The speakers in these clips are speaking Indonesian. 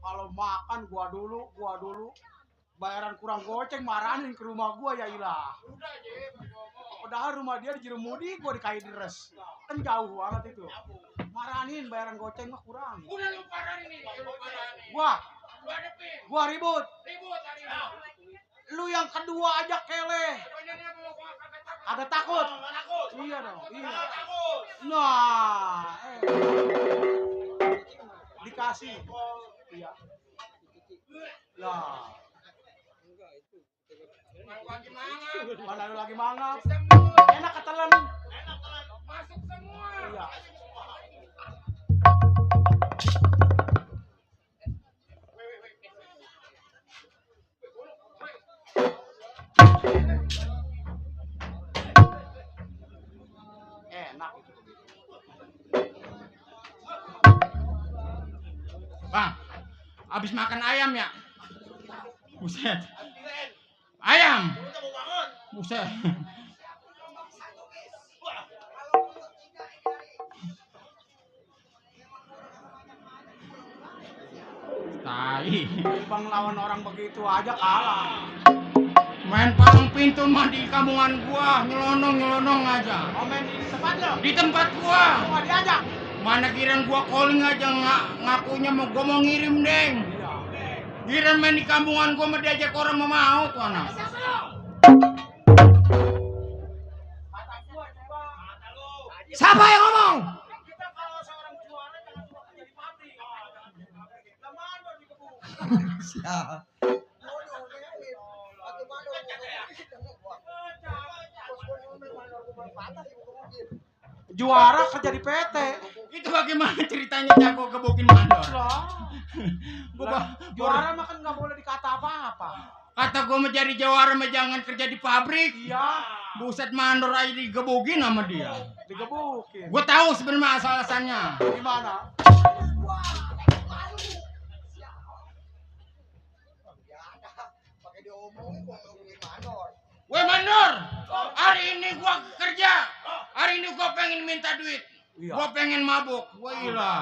Kalau makan gua dulu. Bayaran kurang goceng marahin ke rumah gua ya ilah. Padahal rumah dia di Jeremudi, gua di Kaideres. Kan jauh banget itu. Marahin bayaran goceng mah kurang. Udah lu parahin ini, lu parahin. Gua ribut. Ribut hari ini. Lu yang kedua aja keleh. Kagak takut. Iya dong, iya. Nah, dikasih. Iya. Lah. Mana lu lagi mangap? Enak ketelan. Masuk semua. Iya. Enak itu. Bang, abis makan ayam ya? Buset. Ayam. Buset. Tai. Bang lawan orang begitu aja kalah. Main palang pintu mah di kampungan gua, nyelonong aja. Komen di tempat lo. Di tempat gua. Gua diajak. Mana kirain gua calling aja ngakunya gua mau ngirim, Deng. Iya. Kirain main di kampungan gua mah diajak orang mau tuh anak. Siapa yang ngomong? Kita kalau seorang juara jangan cuma kerja di pabrik. Lemano di kebun. Siapa? Juara kerja di PT. Itu bagaimana ceritanya jago gebukin mandor? Juara mah kan nggak boleh dikata apa-apa. Kata gua mau jadi juara mah jangan kerja di pabrik. Iya. Buset mandor aja digebukin sama dia. Digebukin. Gua tahu sebenarnya alasannya. Gimana? Weh mandor, hari ini gua kerja. Hari ini gua pengen minta duit. Iya. Gua pengen mabuk. Wah gila.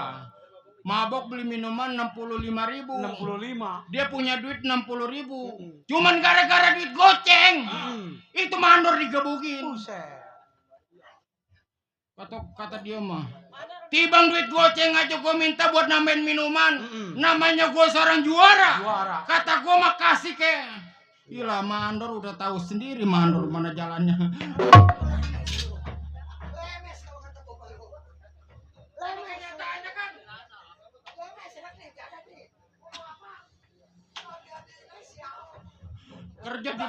Mabok beli minuman 65.000. 65. Dia punya duit 60.000. Cuman gara-gara duit goceng. Itu mandor digebukin. Buset. Kata dia mah. Tibang duit goceng aja gua minta buat nambahin minuman. Namanya gua seorang juara. Kata gua mah kasih ke. Gila mandor udah tahu sendiri mandor mana jalannya. Kerja di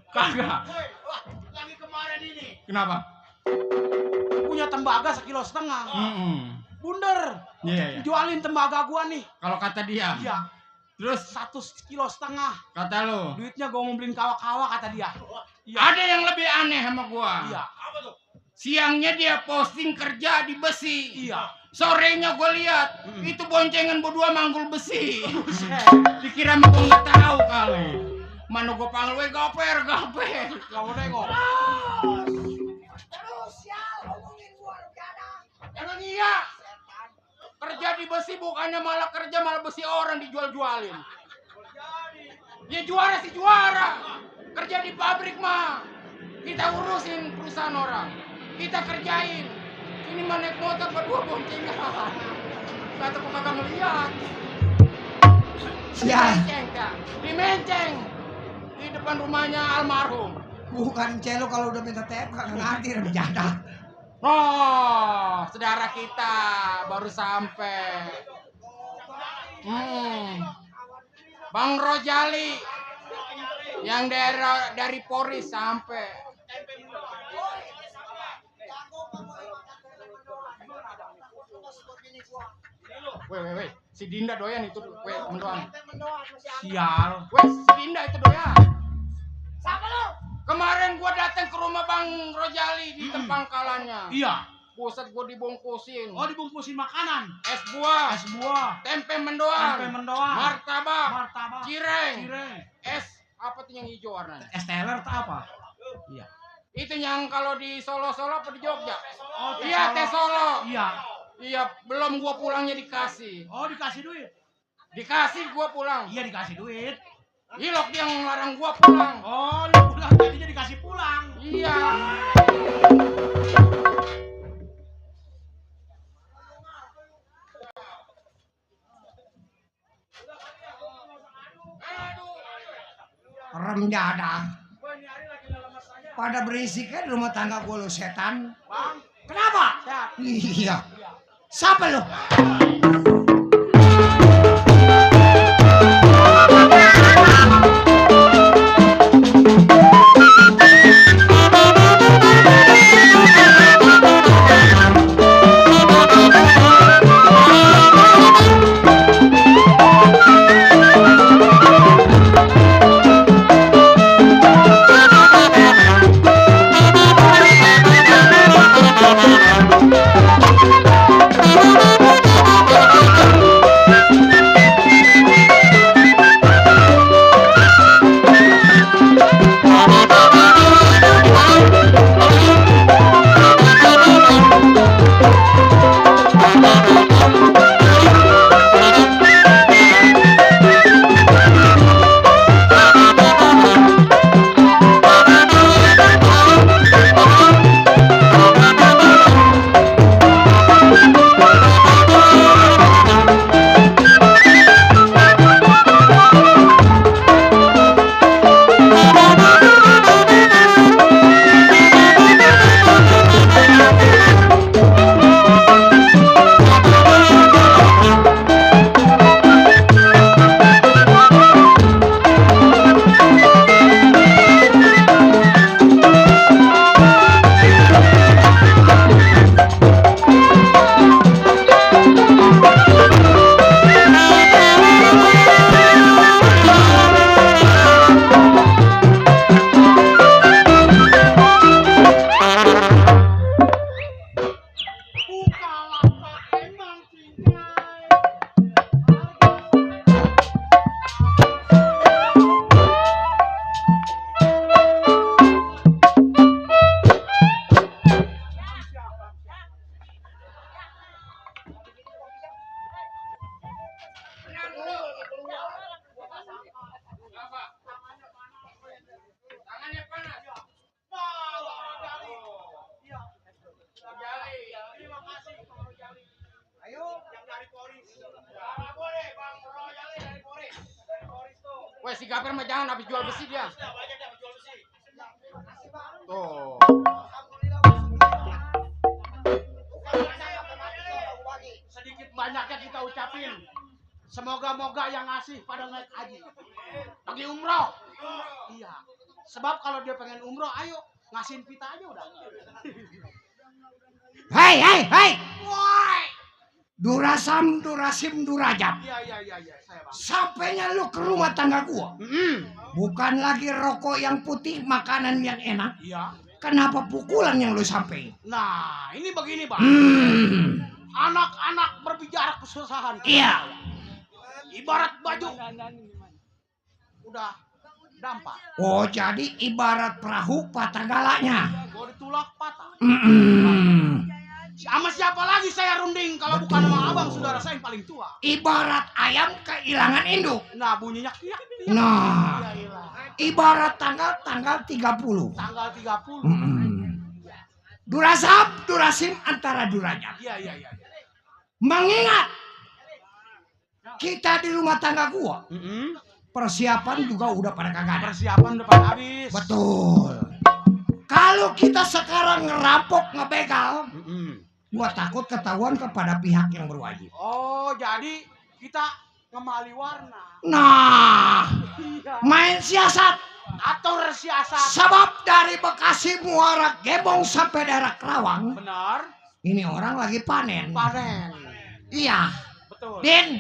kagak. Lagi kemarin ini. Kenapa? Punya tembaga 1,5 kilo. Bunder. Iya. Jualin tembaga gua nih. Kalau kata dia. Iya. Terus 1,5 kilo. Kata lo. Duitnya gua mau beliin kawak-kawak kata dia. Iya. Ada yang lebih aneh sama gua. Iya. Apa tuh? Siangnya dia posting kerja di besi. Iya. Sorenya gua lihat itu boncengan berdua manggul besi. Dikira mah gua nggak tahu kali. Mana gua panggil we gaper. Kamu nengok. Terus sial ngomongin gua ada. Emang iya. Kerja di besi bukannya malah kerja malah besi orang dijual-jualin. Ya juara sih juara. Kerja di pabrik mah kita urusin perusahaan orang. Kita kerjain. Ini mah naik motor berdua boncengan. Kata gua kagak ngeliat. Di menceng. Di depan rumahnya almarhum. Bukan celo kalau udah minta TP kagak ngerti udah bercanda. Oh, saudara kita baru sampai. Bang Rojali yang dari Polri sampai. Weh, si Dinda doyan itu mendoan. Sial. Weh, si Dinda itu doyan. Siapa lu? Kemarin gua datang ke rumah Bang Rojali di Tempangkalannya. Iya. Buset gua dibungkusin. Oh, dibungkusin makanan. Es buah. Es buah. Tempe mendoan. Martabak. Cireng. Es apa tuh yang hijau warnanya? Es teler atau apa? Iya. Itu yang kalau di Solo-Solo apa di Jogja? Oh, tes Iya, Solo. tes Solo. Iya. Iya, belum gua pulangnya dikasih. Oh, dikasih duit. Dikasih gua pulang. Iya, dikasih duit. Hilok dia yang ngelarang gua pulang. Oh, lu pulang jadinya dikasih pulang. Iya. Rem jadah. Pada berisik kan rumah tangga gue lo setan. Bang, Kenapa? sehat. Iya. Siapa lo? Tangannya panas. Ayo, yang dari Polris. Boleh, Bang Royali dari Polris. Dari Polris tuh. Weh, si Gaper mah jangan habis jual besi dia. Banyak yang jual besi. Tuh. Sedikit banyaknya kita ucapin. Semoga-moga yang ngasih pada naik haji. Pergi umroh. Iya. Sebab kalau dia pengen umroh, ayo ngasihin pita aja udah. Hei, hei, hei. Woi. Durasam, durasim, durajab. Iya, saya Bang. Sampainya lu ke rumah tangga gua. Bukan lagi rokok yang putih, makanan yang enak. Iya. Kenapa pukulan yang lu sampein? Nah, ini begini, Bang. Anak-anak berbicara kesusahan. Iya. Ibarat baju. Udah dampak. Oh, jadi ibarat perahu patah galaknya. Gua ditulak patah. Mm-mm. Sama siapa lagi saya runding kalau bukan sama abang saudara saya yang paling tua. Ibarat ayam kehilangan induk. Nah, bunyinya kiak. Nah, Ya ilah. ibarat tanggal 30. Tanggal 30. Durasab, durasim antara durajab. Iya. Mengingat kita di rumah tangga gua, persiapan juga udah pada kagak ada. Persiapan depan habis. Betul. Kalau kita sekarang ngerampok, ngebegal, gua takut ketahuan kepada pihak yang berwajib. Oh, jadi kita ngemali warna. Nah, Iya. main siasat. Atau resiasat. Sebab dari Bekasi, Muara, Gebong sampai daerah Kerawang, Benar. ini orang lagi panen. Panen. Iya. Betul. Din,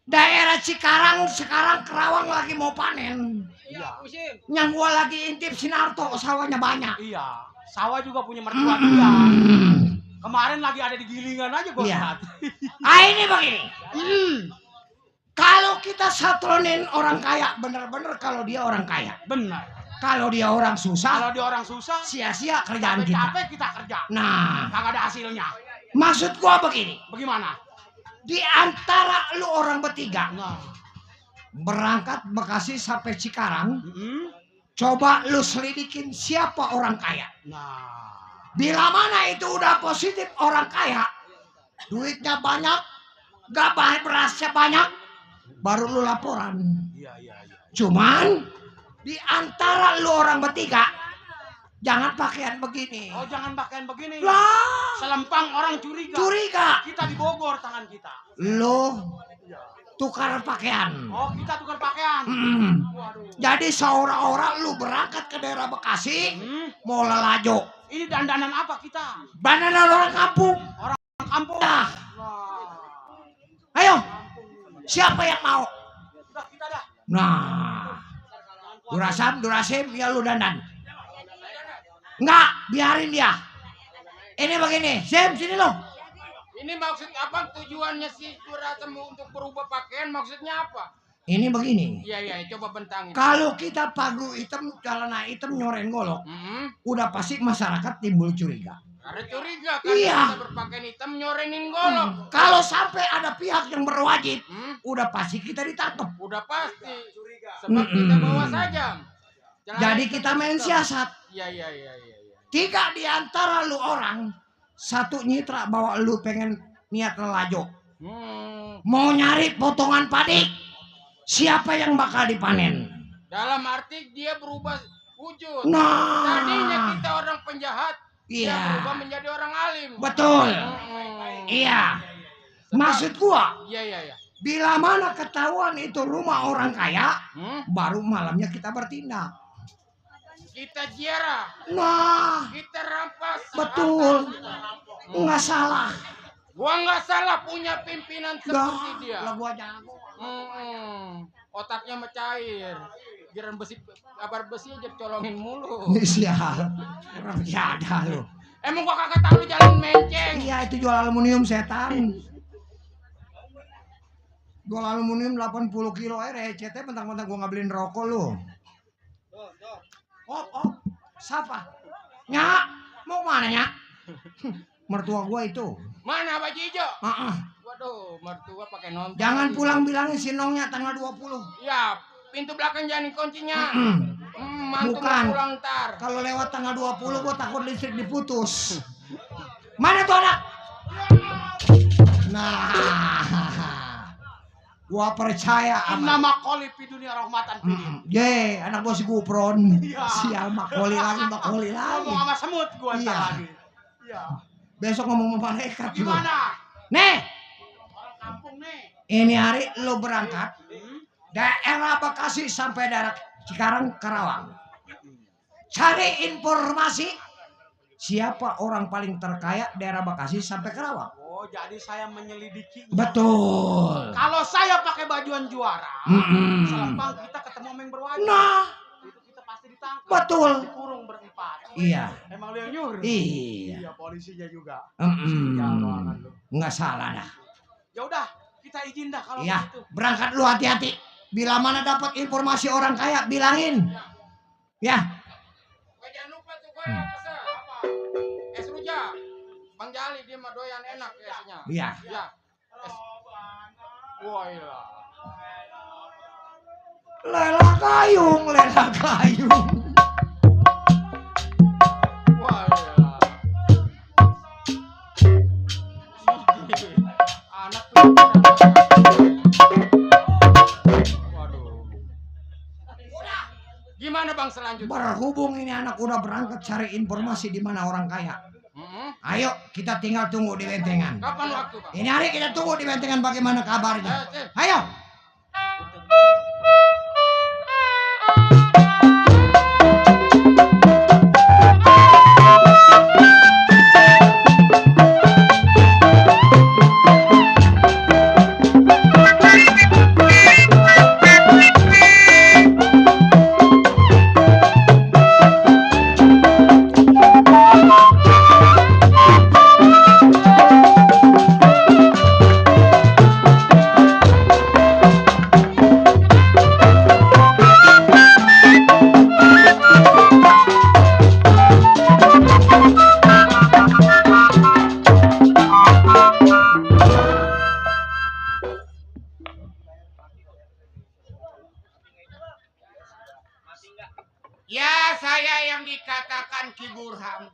daerah Cikarang sekarang Kerawang lagi mau panen. Iya. Yang gua lagi intip Sinarto, sawahnya banyak. Iya. Sawah juga punya mertua dia. Kemarin lagi ada di Gilingan aja gua Iya. lihat. Ah, ini begini. Kalau kita satronin orang kaya, bener-bener kalau dia orang kaya. Benar. Kalau dia orang susah, Kalau dia orang susah, sia-sia kerjaan kita. capek kita kerja. Nah, Kagak ada hasilnya. maksud gua begini. Bagaimana? Di antara lu orang bertiga Nah. berangkat Bekasi sampai Cikarang, Mm-mm. coba lu selidikin siapa orang kaya. Nah. Bila mana itu udah positif orang kaya, duitnya banyak, gak banyak berasnya banyak, baru lu laporan. Iya. Cuman di antara lu orang bertiga, jangan pakaian begini. Oh, jangan pakaian begini. Lah, Selempang orang curiga. curiga. Kita di Bogor tangan kita. Lu Iya. tukar pakaian. Oh, kita tukar pakaian. Waduh. Jadi seorang-orang lu berangkat ke daerah Bekasi, Hmm. mau lelajo. Ini dandanan apa kita? Bandanan orang kampung. Orang kampung. Dah, Wah. ayo, Kampung. siapa yang mau? Udah kita dah. Nah, Durasim, ya lu dandan. Enggak, biarin dia. Ini begini, Sim, sini lu. Ini maksud apa tujuannya si Durasem untuk berubah pakaian maksudnya apa? Ini begini. Iya, coba bentangin. Kalau kita pagu hitam, celana hitam, nyoren golok, udah pasti masyarakat timbul curiga. Karena curiga kan Iya. kita berpakaian hitam nyorenin golok. Kalau sampai ada pihak yang berwajib, Hmm, udah pasti kita ditangkap. udah pasti. Sebab kita bawa saja. Celana Jadi hitam kita main hitam. siasat. Iya. 3 di antara lu orang, 1 nyitra bawa lu pengen niat lelajo. Mau nyari potongan padi, siapa yang bakal dipanen? Dalam arti dia berubah wujud. Nah, Tadinya kita orang penjahat, dia iya, berubah menjadi orang alim. betul. Hmm. Iya, maksud gua, Iya. bila mana ketahuan itu rumah orang kaya, Hmm? baru malamnya kita bertindak. Kita ziarah, Nah, kita rampas. betul, harta. nggak salah. Gua nggak salah punya pimpinan seperti dia. Lah gua jago. Otaknya mencair. Giran besi, kabar besi aja colongin mulu. Sial, orang ada lu. Emang gua kagak tahu lu jalan menceng. Iya, itu jual aluminium setan. Jual aluminium 80 kilo receh teh mentang-mentang gua nggak beliin rokok lu. Oh, siapa? Nyak, mau mana Nyak? Mertua gua itu. Mana baju hijau? Heeh. Waduh, mertua pakai nonton. Jangan pulang bilangin si Nongnya tanggal 20. Ya, pintu belakang jangan kuncinya. Mantu Bukan. mau pulang ntar. Kalau lewat tanggal 20 gua takut listrik diputus. Mana tuh anak? Nah, gua percaya sama Nama Kolip di dunia rahmatan pilih. Ye, anak gua si Gupron. Iya. Sial makoli lagi. Ngomong sama semut gua Iya. ntar lagi. Iya. Besok ngomong sama malaikat lu. Gimana? Nih, Orang kampung nih. ini hari lu berangkat daerah Bekasi sampai daerah Cikarang, Karawang. Cari informasi siapa orang paling terkaya daerah Bekasi sampai Karawang. Oh, jadi saya menyelidiki. Betul. Kalau saya pakai bajuan juara, selempang kita ketemu sama yang berwajib. Nah, Itu kita pasti ditangkap. betul. Dikurung berempat. Iya. Emang lu yang nyuruh? Iya. Iya, polisinya juga. Mm-mm. Ya, banget lu. Nggak salah dah. Ya udah, kita izin dah kalau Iya, begitu. berangkat lu hati-hati. Bila mana dapat informasi orang kaya, bilangin. Ya. Jangan lupa tuh gua pesan apa? Es rujak. Bang Jali dia mah doyan enak esnya. Iya. Ya. Es. Wah, iya. Lela kayung, lela kayung. Wah, iya. Anak tuh. Waduh. Gimana Bang selanjutnya? Berhubung ini anak udah berangkat cari informasi di mana orang kaya. Ayo kita tinggal tunggu di bentengan. Kapan waktu, Bang? Ini hari kita tunggu di bentengan bagaimana kabarnya. Ayo. Ya, saya yang dikatakan Ki Burhan.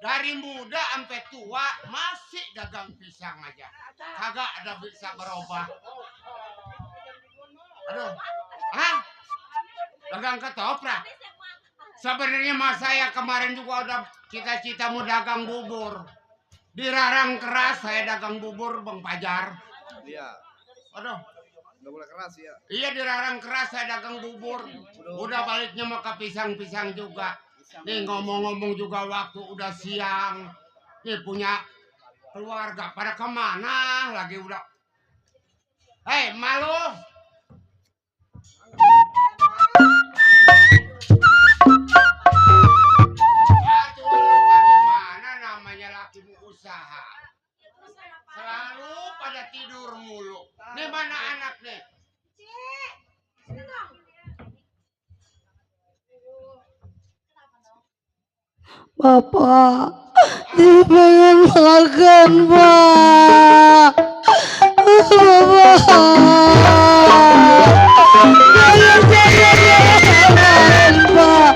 Dari muda sampai tua masih dagang pisang aja. Kagak ada bisa berubah. Aduh. Hah? Dagang ketoprak. Sebenarnya mas saya kemarin juga udah cita-cita mau dagang bubur. Dilarang keras saya dagang bubur Bang Pajar. Iya. Aduh. Udah mulai keras ya. Iya dilarang keras saya dagang bubur. Udah baliknya mau ke pisang-pisang juga. Nih ngomong-ngomong juga waktu udah siang. Nih punya keluarga pada kemana lagi udah. Hei malu. Aduh bagaimana namanya laki usaha. Selalu pada tidur mulu. Nih mana anak nih? Bapak, dia pengen makan, Pak. Bapak. Saya makan, Pak.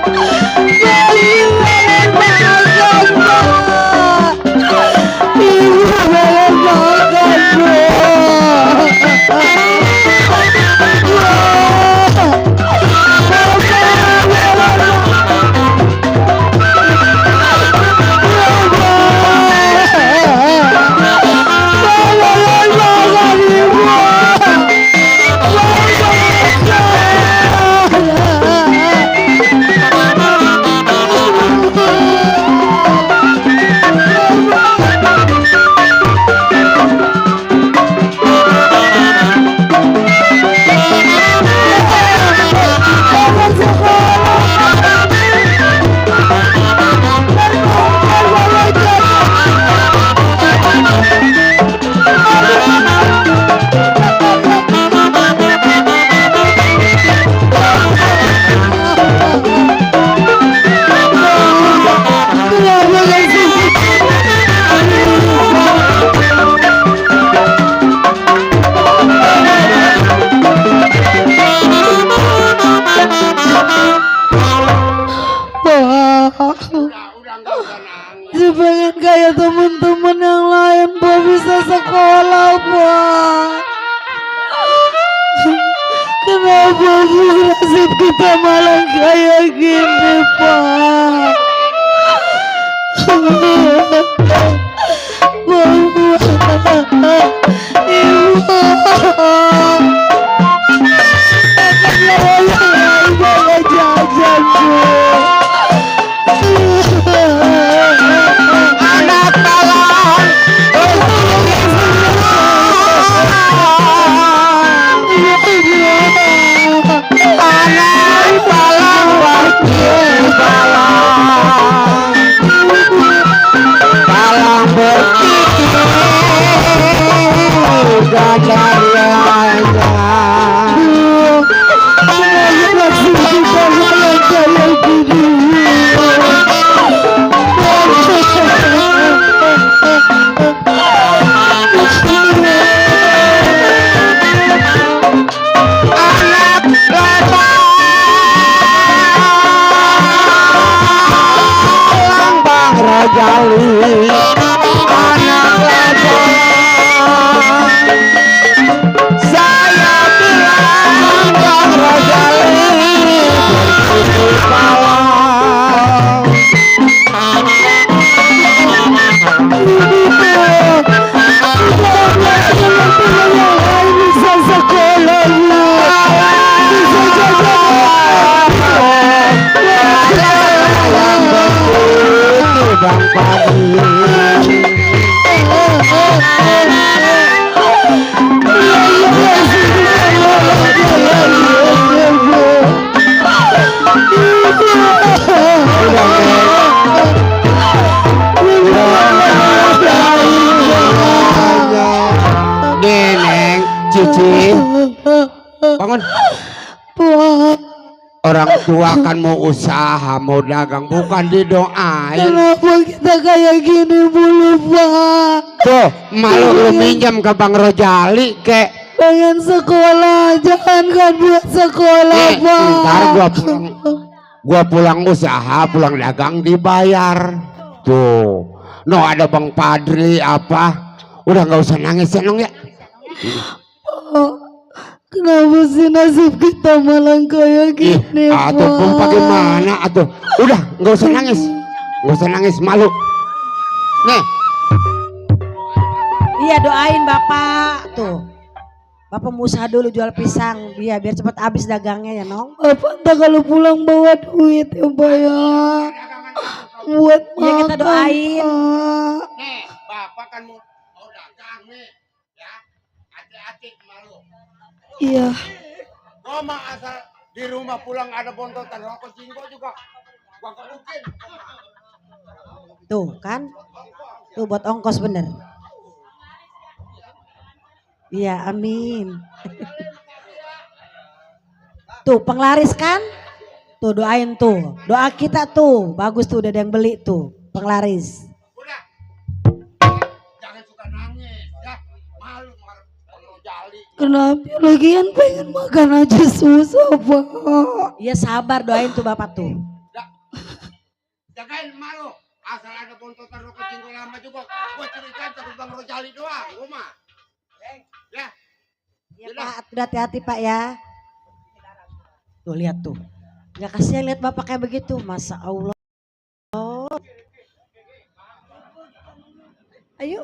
Saya pengen makan, Pak. Ibu pengen makan, dia pengen kayak temen-temen yang lain, Pak, bisa sekolah, Pak. Kenapa sih nasib kita malah kayak gini, Pak? Bangun. Orang tua kan mau usaha, mau dagang, bukan didoain. Kenapa kita kayak gini mulu, Pak? Tuh, malu lu minjam ke Bang Rojali, kek. pengen sekolah, jangankan buat sekolah, Pak. Ntar gua pulang usaha, pulang dagang dibayar. Tuh, no ada Bang Padri apa? Udah nggak usah nangis ya Nong ya. Pak, kenapa sih nasib kita malah kayak gini, Pak? Atuh Bang bagaimana atuh? Udah nggak usah nangis, malu. Nih, Iya doain Bapak tuh. Bapak mau usaha dulu jual pisang, biar cepat habis dagangnya ya Nong. Bapak tak kalau pulang bawa duit ya, Pak ya. Buat Iya kita makan, doain. Pak. Nih, Bapak kan mau dagang nih, ya. Hati-hati malu. Iya. Gua mah asal di rumah pulang ada bontotan rokok jinggo juga. Gua kebukin. Tuh kan, tuh buat ongkos bener. Iya amin. Tuh penglaris kan? Tuh doain tuh. Doa kita tuh. Bagus tuh udah ada yang beli tuh. Penglaris. Udah. Jangan suka nangis, ya. Malu kalau jali. Kenapa lagian pengen makan aja susah, Pak. Iya sabar doain tuh Bapak tuh. Jagain malu. Asal ada bontotan rokok jinggo lama juga. Gua curigaan takut Bang Rojali doang. Gua mah. Ya. Ya Pak, udah hati-hati Pak ya. Tuh lihat tuh. Gak kasihan lihat Bapak kayak begitu. Masa Allah. Ayo.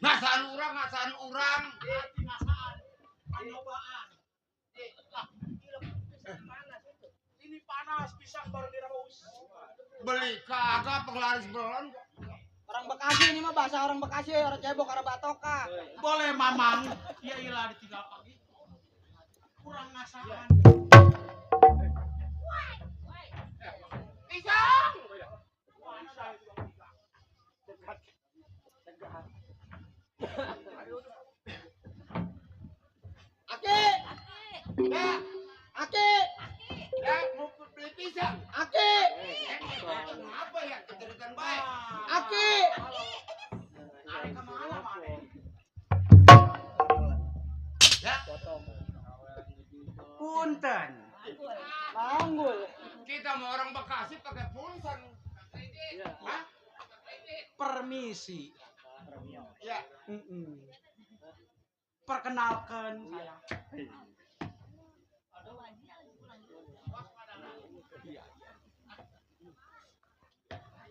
Ngasaan urang. Ngasaan. Panobaan. Ini panas pisang baru direbus. Beli kagak penglaris belon. Orang Bekasi ini mah bahasa orang Bekasi, orang cebok, orang batoka. Boleh mamang. Ya ilah ditinggal pagi. Kurang ngasaan. Pisang. Aki! Ya, Aki! ya mau beli pisang. Aki! Apa ya keceritaan baik? Aki! Narik kemana, Mane? Ya, Punten. Manggul. kita mau orang Bekasi pakai punten. Hah? Permisi. Ya. Perkenalkan saya.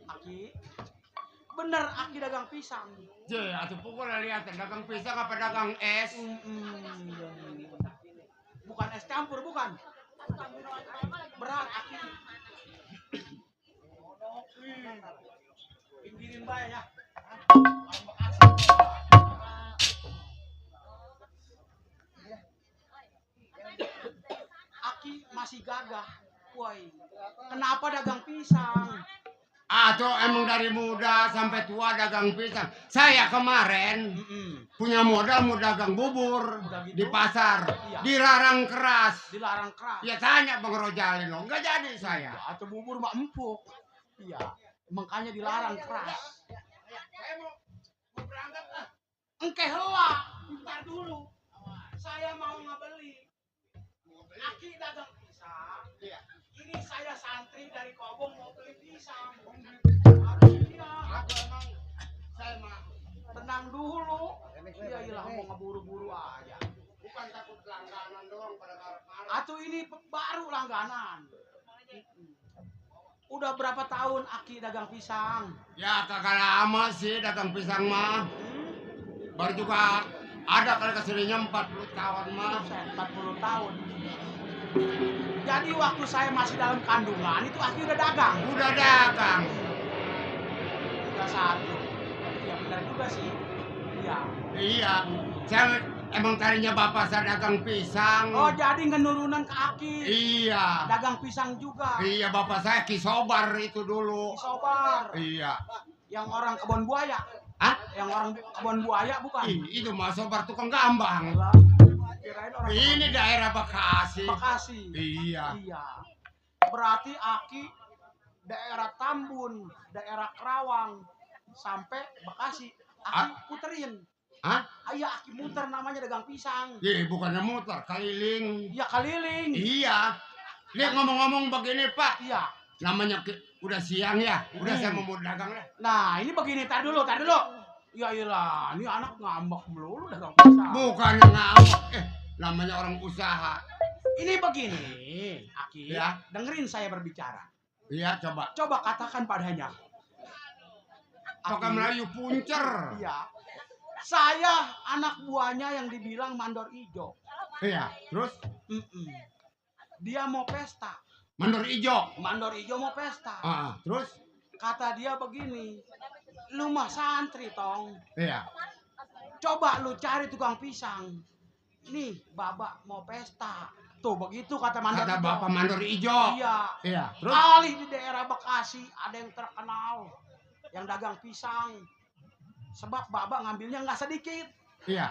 Aki, bener Aki dagang pisang. Je, atuh pukul lihat dagang pisang apa dagang es? Bukan es campur, bukan. Berat Aki. Pinggirin bae ya. Aki masih gagah. Woi, kenapa dagang pisang? Atau emang dari muda sampai tua dagang pisang. Saya kemarin punya modal mau dagang bubur Udah gitu? di pasar, Iya. dilarang keras. Dilarang keras. Ya tanya Bang Rojalin dong, nggak jadi saya. Ya, atau bubur mah empuk. Iya, makanya dilarang keras. Saya mau berangkat lah. Engke heula, ntar dulu. Saya mau ngebeli. Aki dagang pisang. Iya. Ini saya santri dari Kobong mau beli pisang. Iya, Aku emang saya mah tenang dulu. Iya, iyalah mau ngeburu-buru aja. bukan takut langganan doang pada karep-karep. Atuh ini baru langganan. Udah berapa tahun Aki dagang pisang? Ya kagak lama sih dagang pisang mah. Baru juga ada kali kesininya 40 tahun mah. Saya 40 tahun. Jadi waktu saya masih dalam kandungan itu Aki udah dagang. Udah dagang. Udah satu. Ya benar juga sih. Iya. Iya. Saya emang tadinya bapak saya dagang pisang. Oh jadi ngenurunan ke Aki. Iya. Dagang pisang juga. Iya bapak saya Kisobar itu dulu. Sobar. Iya. Yang orang kebon buaya. Hah? Yang orang kebon buaya bukan? Itu mah Sobar tukang gambang. Lah, kirain orang Ini kebon daerah Bekasi. Bekasi. Iya. Iya. Berarti Aki daerah Tambun, daerah Kerawang sampai Bekasi. Aki puterin. Hah? Iya Aki muter namanya dagang pisang. Iya bukannya muter, keliling. Iya keliling. Iya. Lihat ngomong-ngomong begini Pak. Iya. Namanya udah siang ya. Udah saya mau dagang lah. Nah ini begini, tar dulu. Ya iyalah, ini anak ngambek melulu dagang pisang. Bukannya ngambek. Namanya orang usaha. Ini begini, Aki. Ya. Dengerin saya berbicara. Iya coba. Coba katakan padanya. Pakai Melayu puncer. Iya. Saya anak buahnya yang dibilang mandor ijo. Iya. Terus Dia mau pesta. mandor ijo. Mandor ijo mau pesta. Terus? Kata dia begini, lu mah santri tong. Iya. Coba lu cari tukang pisang. Nih, babak mau pesta. Tuh begitu kata mandor Kata ijo. bapak mandor ijo. Iya. Iya. Terus? Kali di daerah Bekasi ada yang terkenal yang dagang pisang. Sebab babak ngambilnya nggak sedikit, Iya.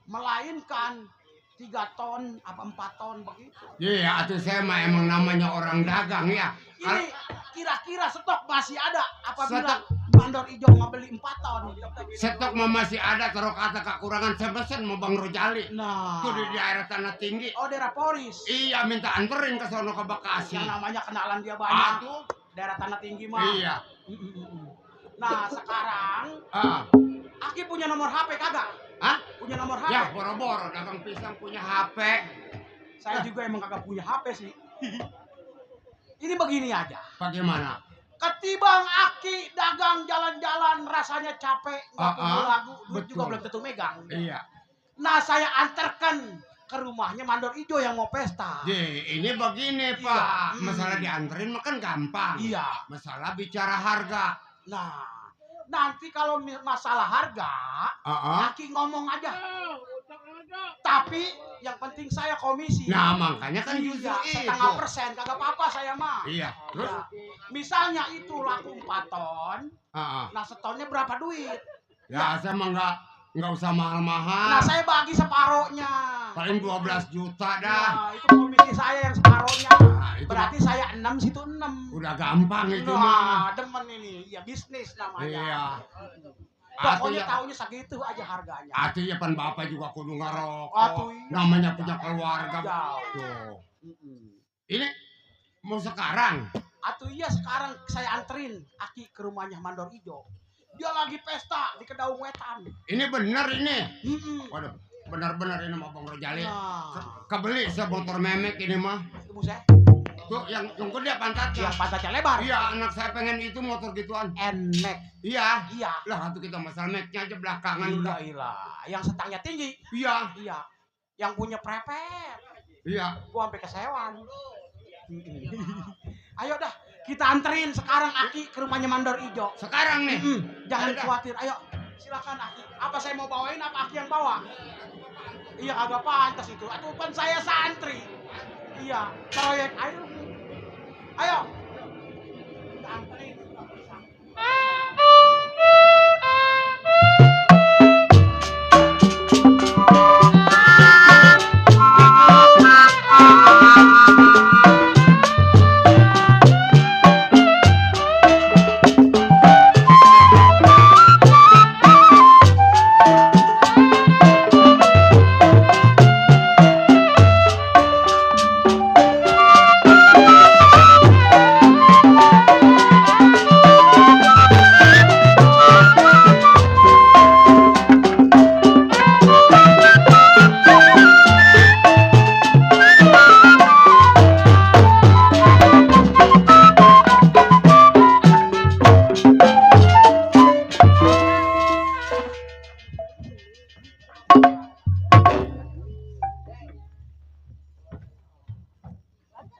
melainkan 3 ton apa 4 ton begitu. Iya, atuh saya mah emang namanya orang dagang ya. Ini kira-kira stok masih ada apabila Stok. mandor ijo ngebeli 4 ton. Stok mah masih ada, taruh kata kekurangan saya pesen mau Bang Rojali. Nah, Itu di daerah Tanah Tinggi. oh daerah Poris. Iya, minta anterin ke sono ke Bekasi. Yang namanya kenalan dia banyak. Aduh. Daerah Tanah Tinggi mah. Iya. Nah, sekarang Aki punya nomor HP kagak? Hah? Punya nomor HP? Ya, boro-boro dagang pisang punya HP. Saya juga emang kagak punya HP sih. Ini begini aja. Bagaimana? Ketimbang Aki dagang jalan-jalan rasanya capek, nggak punya lagu, duit juga betul. belum tentu megang. Iya. Nah saya antarkan ke rumahnya Mandor Ijo yang mau pesta. Ini begini Iya. Pak, masalah dianterin makan gampang. Iya. Masalah bicara harga. Nah nanti kalau masalah harga, Aki ngomong aja. Tapi yang penting saya komisi. Nah makanya kan justru Iya, itu. 0,5%, kagak apa-apa saya mah. Iya. Terus? Ya. Misalnya itu laku 4 ton, nah setonnya berapa duit? Ya saya mah nggak usah mahal-mahal. Nah saya bagi separohnya. Paling 12 juta dah. Nah itu komisi saya yang separohnya. Nah, itu Berarti saya 6 situ 6. udah gampang itu mah. Nah demen ini, ya bisnis namanya. Iya. Pokoknya tahunya segitu aja harganya. Artinya pan bapak juga kudu ngerokok. Atuh, iya. Namanya punya keluarga. Jauh. Tuh. Ini mau sekarang. Atuh iya sekarang saya anterin Aki ke rumahnya Mandor Ijo. Dia lagi pesta di Kedaung Wetan. Ini bener ini. Waduh. Waduh, benar-benar ini mah Bang Rojali. Nah, Kebeli semotor memek ini mah. itu buset. Tuh yang gede pantatnya. Yang pantatnya lebar. Iya, anak saya pengen itu motor gituan. Nmax. Iya. Iya. Lah, itu kita masalah Mac-nya aja belakangan udah. Iya. Yang setangnya tinggi. Iya. Iya. Yang punya prepet. Iya. Gua sampai kesewan. Ayo dah, kita anterin sekarang Aki ke rumahnya Mandor Ijo. Sekarang nih. Jangan Ayo dah. khawatir. Ayo, silakan Aki. Apa saya mau bawain apa Aki yang bawa? Iya, agak pantas itu. Atuh kan saya santri. Iya, proyek ayo. Ayo. Kita anterin.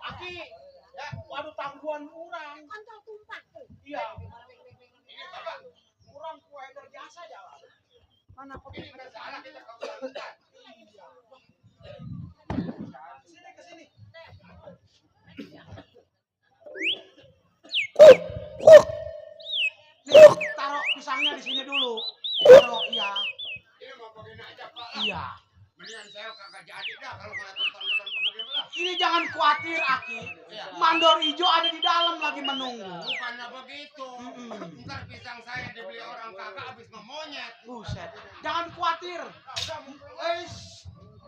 Aki, ya, waduh tangguhan orang. Iya. Ini apa? Kurang kue berjasa jalan. Mana kopi? Sini ke sini. Nih, taruh pisangnya di sini dulu. Taruh, iya. Ini mau begini aja, Pak. Iya. Mendingan saya kagak jadi dah kalau ngeliat tentang begini lah. Ini jangan khawatir, Aki. Mandor Ijo ada di dalam lagi menunggu. Bukannya begitu. Ntar pisang saya dibeli orang kagak habis memonyet. Buset. Jangan khawatir.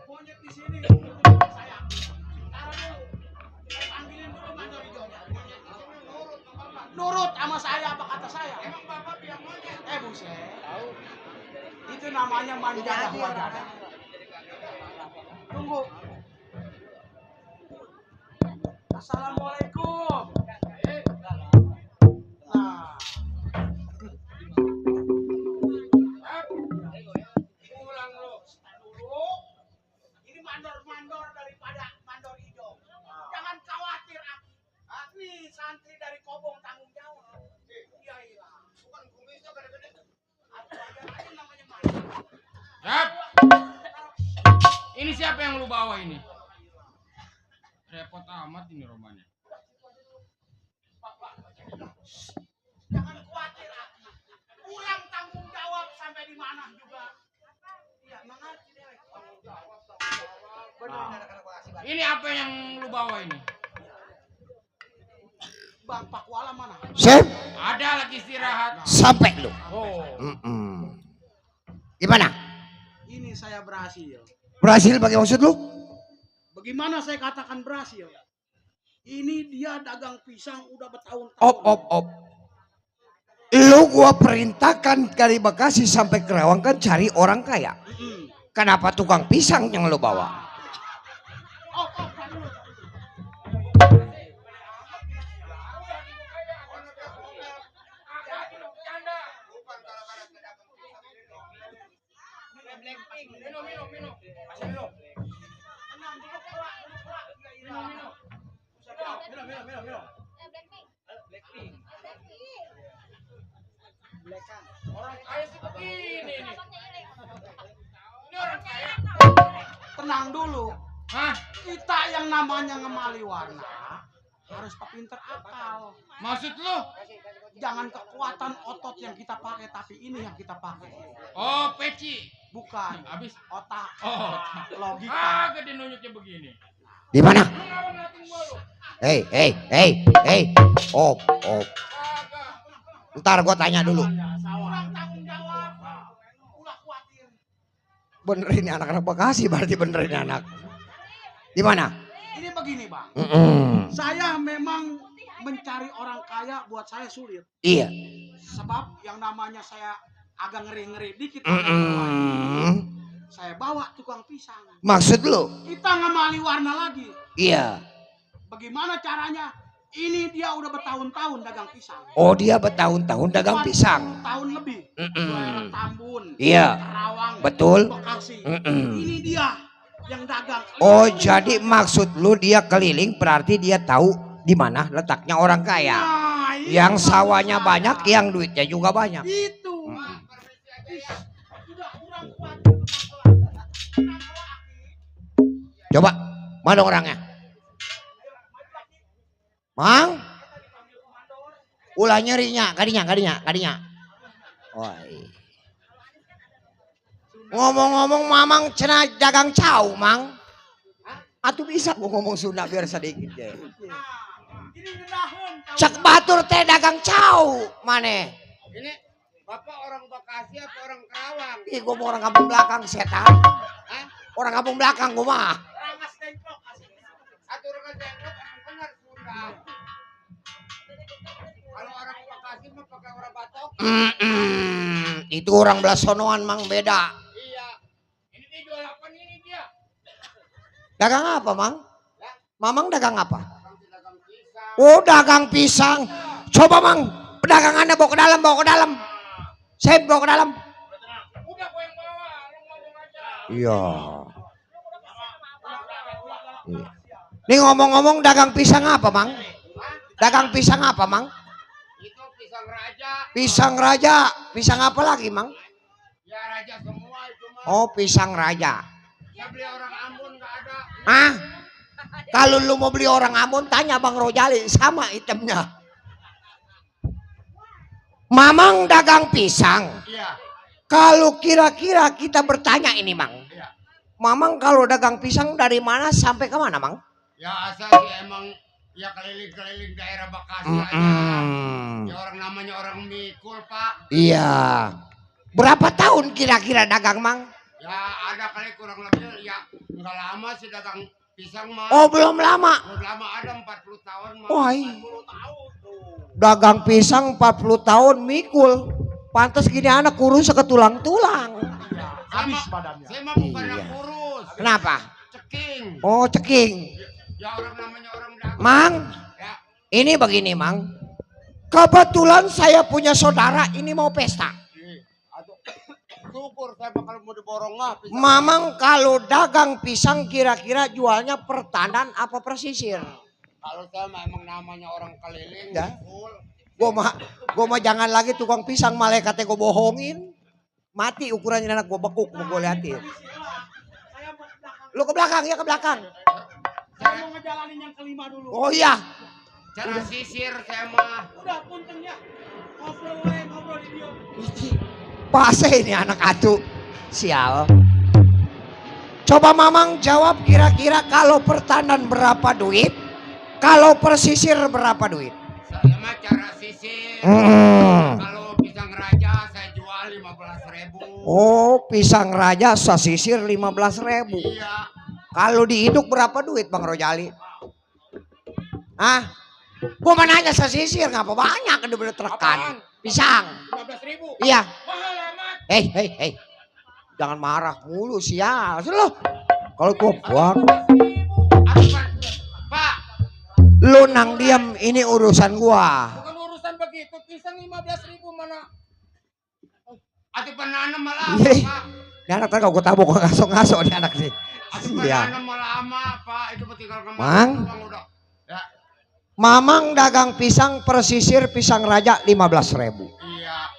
Monyet di sini. Saya. Taruh dulu. Saya panggilin dulu Mandor Ijonya. Nurut sama saya apa kata saya? Emang bapak biang monyet? Buset. Itu namanya manjada wajada. Tunggu. Assalamualaikum. Nah. Pulang lu. Dulu. Ini mandor-mandor daripada Mandor Ijo. Jangan khawatir, Aki. Nih santri dari Kobong tanggung jawab. Iya, iya. Bukan kumisnya gede-gede. Atau aja namanya mandor. Yap. Ini siapa yang lu bawa ini? Repot amat ini romannya. Jangan khawatir, Aki. Pulang tanggung jawab sampai di mana juga. Iya, mengerti deh. Tanggung jawab. Ini apa yang lu bawa ini? Bang Pakuala mana? Sip, Ada lagi istirahat. sampai lu. Oh, Gimana? ini saya berhasil. Berhasil pakai maksud lu? Bagaimana saya katakan berhasil? Ini dia dagang pisang udah bertahun-tahun. Op. Lu gua perintahkan dari Bekasi sampai Kerawang kan cari orang kaya. Kenapa tukang pisang yang lu bawa? Kan dulu. Minum. Kasih minum. Tenang dulu, Pak. Minum. Minum. Orang kaya sih begini nih. Ini orang kaya. Tenang dulu. Hah? Kita yang namanya ngemali warna harus pinter akal. Maksud lu? Jangan kekuatan otot yang kita pakai, tapi ini yang kita pakai. Oh, peci. Bukan Habis. otak, Oh. logika. Gede nunjuknya begini. Di mana? Lu ngawang ngeliatin gua lu. Hei. Op. Kagak. Ntar gua tanya dulu. Kurang tanggung jawab. Ulah khawatir. Bener ini anak-anak Bekasi berarti bener ini anak. Di mana? Ini begini, Bang. Saya memang mencari orang kaya buat saya sulit. Iya. Sebab yang namanya saya agak ngeri-ngeri dikit. Saya bawa tukang pisang. Maksud lu? Kita ngemali warna lagi. Iya. Bagaimana caranya? Ini dia udah bertahun-tahun dagang pisang. Oh dia bertahun-tahun dagang 40 pisang. tahun lebih. Daerah Tambun, Iya. Karawang, Betul. Bekasi. Ini dia yang dagang. Oh jadi maksud lu dia keliling berarti dia tahu di mana letaknya orang kaya. Nah, itu Yang sawahnya maksud saya. banyak, yang duitnya juga banyak. Itu. Udah kurang kuat. Coba, mana orangnya? Mang? Ulah nyerinya, kadinya. Oi. Ngomong-ngomong mamang cenah dagang cau, Mang. Atuh bisa gua ngomong Sunda biar sedikit deh. Ini ngedahan. Cek batur teh dagang cau, maneh. Ini Bapak orang Bekasi apa orang Karawang? Ih, gua mau orang kampung belakang setan. Hah? Orang kampung belakang gua mah. Rangas tengklok. Atau orang jenggot emang benar Sunda. Kalau orang Bekasi mah pakai orang Batok. Itu orang Blasonoan Mang beda. Iya. Ini dia jual apa nih ini dia? Dagang apa, Mang? Mamang dagang apa? Dagang pisang. Oh, dagang pisang. Coba, Mang, pedagangannya bawa ke dalam. Saya bawa ke dalam. Udah gua yang bawa, lu ngomong aja. Iya. Nih ngomong-ngomong dagang pisang apa, Mang? Dagang pisang apa, Mang? Itu pisang raja. Pisang raja. Pisang apa lagi, Mang? Ya raja semua itu mah. Oh, pisang raja. Saya beli orang Ambon nggak ada. Ah, kalau lu mau beli orang Ambon, tanya Bang Rojali, sama itemnya. Mamang dagang pisang. Iya. Kalau kira-kira kita bertanya ini, Mang. Iya. Mamang kalau dagang pisang dari mana sampai ke mana, Mang? Ya asal sih emang ya keliling-keliling daerah Bekasi aja. Ya orang namanya orang mikul, Pak. Iya. Berapa tahun kira-kira dagang, Mang? Ya ada kali kurang lebih ya nggak lama sih dagang pisang mah. Oh, belum lama. Belum lama ada 40 tahun mah. Wah, dagang pisang 40 tahun mikul. Pantas gini anak kurus seketulang-tulang. Habis badannya. Saya mah bukan Iya. yang kurus. Kenapa? Ceking. Oh, ceking. Ya orang namanya orang dagang. Mang, Ya. ini begini, Mang. Kebetulan saya punya saudara ini mau pesta. Aduh. Syukur saya bakal mau diborong mah. pisang. Mamang kalau dagang pisang kira-kira jualnya per tandan apa per sisir? Kalau saya mah emang namanya orang keliling. Ya. Full. Gua mah jangan lagi tukang pisang malaikatnya gua bohongin. Mati ukurannya anak gua bekuk mau gua liatin. Saya mau ke belakang. Lu ke belakang ya ke belakang. Saya mau ngejalanin yang kelima dulu. Oh iya. Cara sisir saya mah. Udah punten ya. Ngobrol di dia. Pase ini anak atu. Sial. Coba Mamang jawab kira-kira kalau per tandan berapa duit? Kalau per sisir berapa duit? Saya mah cara sisir. Hmm. Kalau pisang raja saya jual 15.000. Oh, pisang raja sisir 15.000. Iya. Kalau dihidup berapa duit Bang Rojali? Ah, gua mau nanya sisir ngapa banyak udah bener terekan. Pisang. 15.000. Iya. Mahal amat. Hei. Jangan marah mulu sial. Loh. Kalau gua buang, 15.000. Pak, lu nang diam ini urusan gua. bukan urusan begitu. Pisang 15.000 mana? Ati penanam malah Iya. Pak. Ini anak tadi gue tabok ngaso-ngaso nih anak nih. Aduh Iya. banana lama Pak, itu tinggal kemarin Mang. doang udah. Ya, Mamang dagang pisang persisir pisang raja 15.000. iya.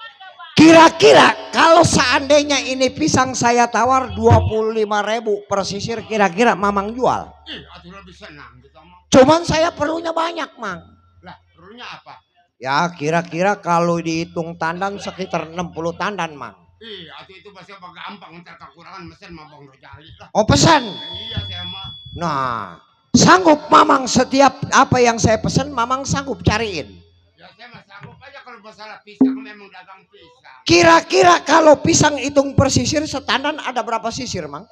Kira-kira kalau seandainya ini pisang saya tawar 25.000 persisir, kira-kira Mamang jual? Ih, atuh lebih senang gitu mah. Cuman saya perlunya banyak, Mang. Lah, perlunya apa? Ya kira-kira kalau dihitung tandan sekitar 60 tandan, Mang. Ih, atuh itu pasti apa gampang, ntar kekurangan mesin mah Bang Rojali lah. Oh pesan. Iya, saya mah. Nah, sanggup Mamang setiap apa yang saya pesan, Mamang sanggup cariin. Ya saya mah sanggup aja kalau masalah pisang, memang dagang pisang. Kira-kira kalau pisang hitung persisir setandan ada berapa sisir, Mang?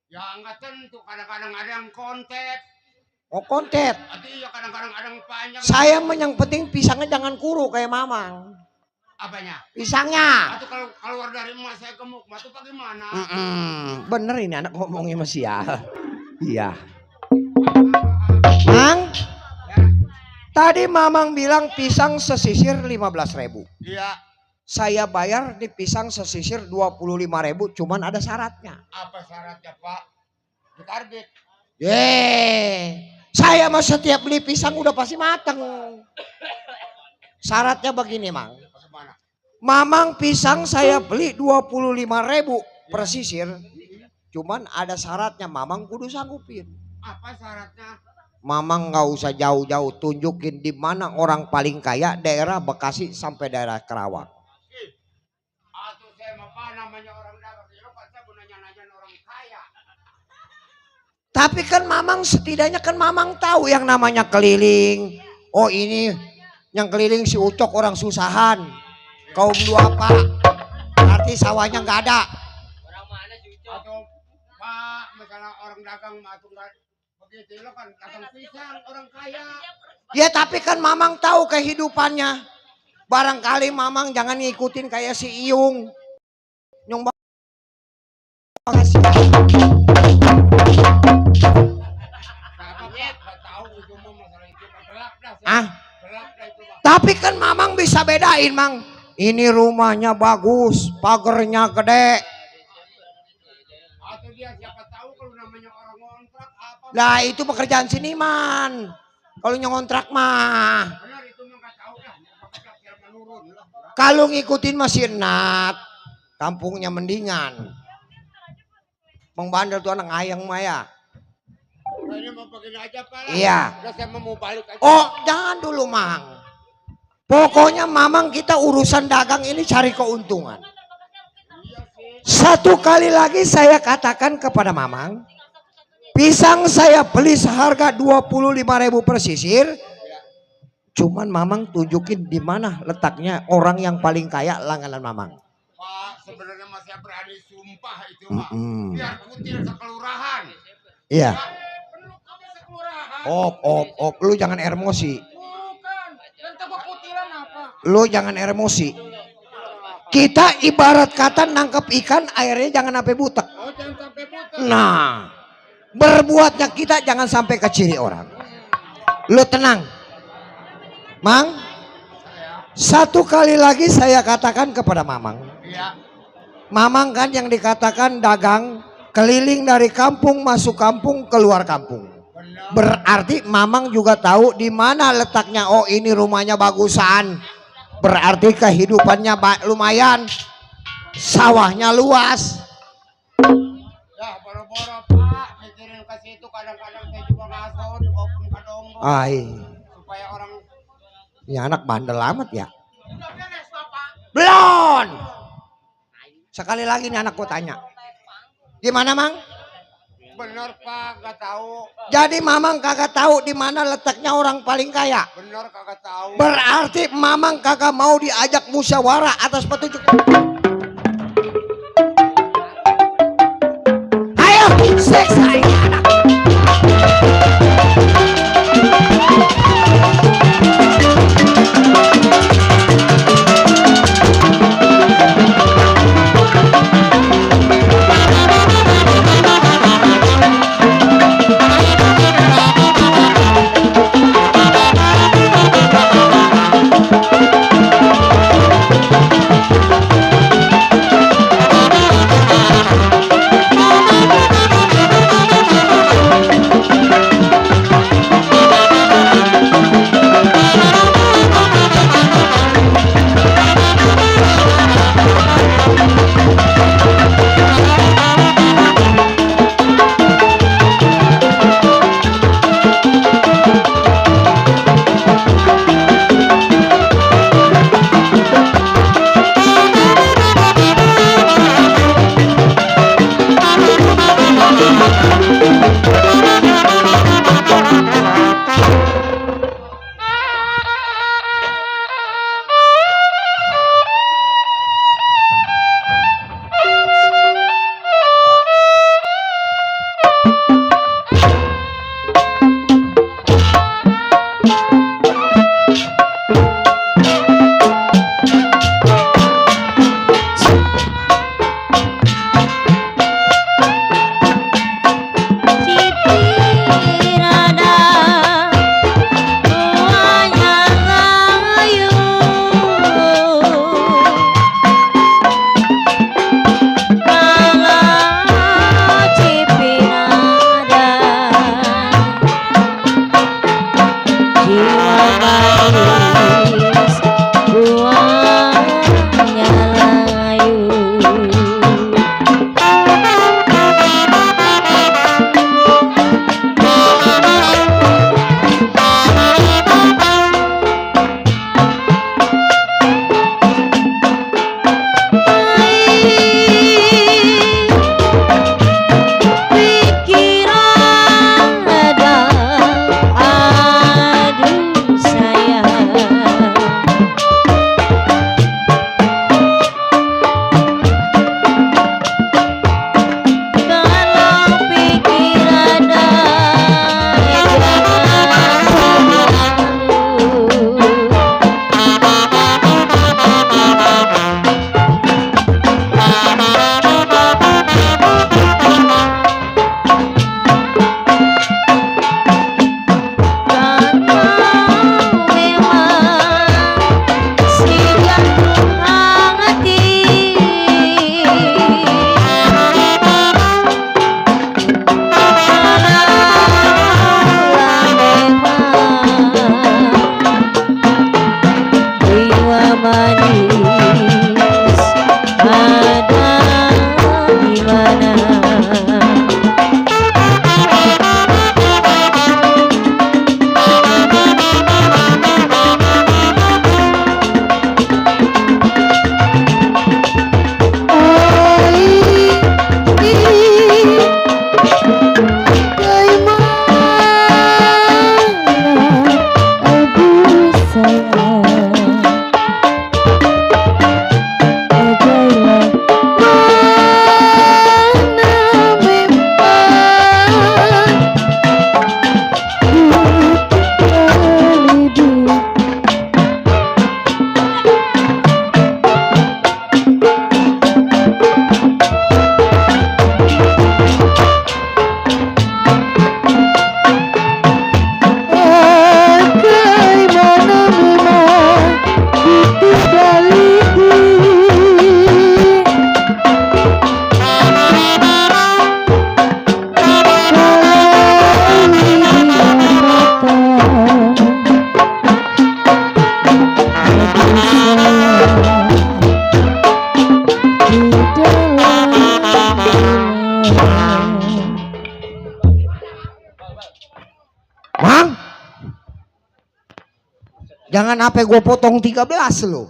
Ya enggak tentu, kadang-kadang ada yang kontet. Oh kontet. Atuh iya kadang-kadang ada yang panjang. Saya yang penting pisangnya jangan kuru kayak Mamang. Apanya? Pisangnya. Atau kalau keluar dari emak saya gemuk, mah tuh bagaimana? Bener ini anak ngomongnya masih ya. Iya. Mang, tadi Mamang bilang pisang sesisir 15.000. Iya. Saya bayar di pisang sesisir 25.000, cuman ada syaratnya. Apa syaratnya Pak? Dikarbit. Saya mah setiap beli pisang udah pasti mateng. Syaratnya begini, Mang. Bagaimana? Mamang pisang saya beli 25.000 per sisir. Cuman ada syaratnya, Mamang kudu sanggupin. Apa syaratnya? Mamang nggak usah jauh-jauh, tunjukin di mana orang paling kaya daerah Bekasi sampai daerah Kerawang. Atuh saya mah apa namanya orang dagang, ya Pak saya mau nanya-nanya orang kaya. Tapi kan Mamang setidaknya kan Mamang tahu yang namanya keliling. Oh ini yang keliling si Ucok orang susahan. Kaum duafa. Berarti sawahnya nggak ada. Atau Pak, misalnya orang dagang mah atuh enggak begitu lo kan dagang pisang orang kaya. Ya tapi kan Mamang tahu kehidupannya. Barangkali Mamang jangan ngikutin kayak si Iyung. Nyong Enggak tahu itu mah masalah itu gelap dah. Gelap dah itu Pak. Tapi kan Mamang bisa bedain, Mang. Ini rumahnya bagus, pagernya gede. Atau dia siapa tahu kalau namanya orang ngontrak apa. Lah itu pekerjaan seniman. Kalau nyontrak mah. Benar itu mah enggak tahu dah. Apakah kira menurun lah. Kalau ngikutin masih enak. Kampungnya mendingan. Bang Bandel tuh anak ayang Maya. Kayaknya mau begini aja Pak lah. Iya. Udah saya mau balik aja. Oh jangan dulu, Mang. Pokoknya Mamang kita urusan dagang ini cari keuntungan. Satu kali lagi saya katakan kepada Mamang. Pisang saya beli seharga 25.000 per sisir. Cuman Mamang tunjukin di mana letaknya orang yang paling kaya langganan Mamang. Pak, sebenarnya mas saya berani sumpah itu Pak. Mm-mm. Biar kutil sekelurahan. Iya. Pak, peluk kami sekelurahan. Op, lu jangan emosi. Bukan, dan tebak kutilan apa? Lu jangan emosi. Kita ibarat kata nangkep ikan airnya jangan sampai butek. Oh jangan sampai putus. Nah, berbuatnya kita jangan sampai ke ciri orang. Lu tenang. Mang, satu kali lagi saya katakan kepada Mamang. Iya. Mamang kan yang dikatakan dagang keliling dari kampung masuk kampung keluar kampung. Berarti Mamang juga tahu di mana letaknya. Oh ini rumahnya bagusan. Berarti kehidupannya lumayan. Sawahnya luas. Ya boro-boro Pak, mikirin ke situ kadang-kadang saya juga ngaso di open kadongo. Supaya orang. Ini anak bandel amat ya. Udah beres Bapak. Belum. Sekali lagi nih anak gue tanya. Gimana Mang? Bener Pak, gak tahu. Jadi Mamang kagak tahu di mana letaknya orang paling kaya. Bener kagak tahu. Berarti Mamang kagak mau diajak musyawarah atas petunjuk. Ayo, seksa ini anak. Jangan apa gue potong 13 lo.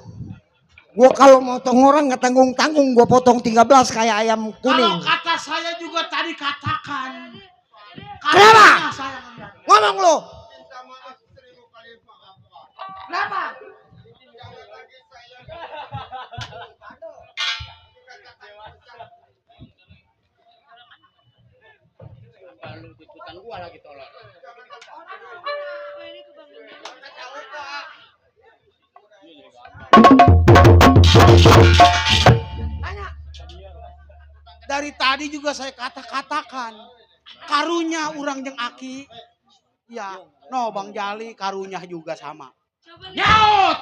Gue kalau motong orang nggak tanggung-tanggung, gue potong 13 kayak ayam Kalau kuning. kata saya juga tadi katakan. Kenapa? Katanya saya lihat. Ngomong lo. Kenapa? Lu ikutan gua lagi tolong. Dari tadi juga saya katakan karunya urang jeung Aki. Ya, no Bang Jali karunya juga sama. Nyaut.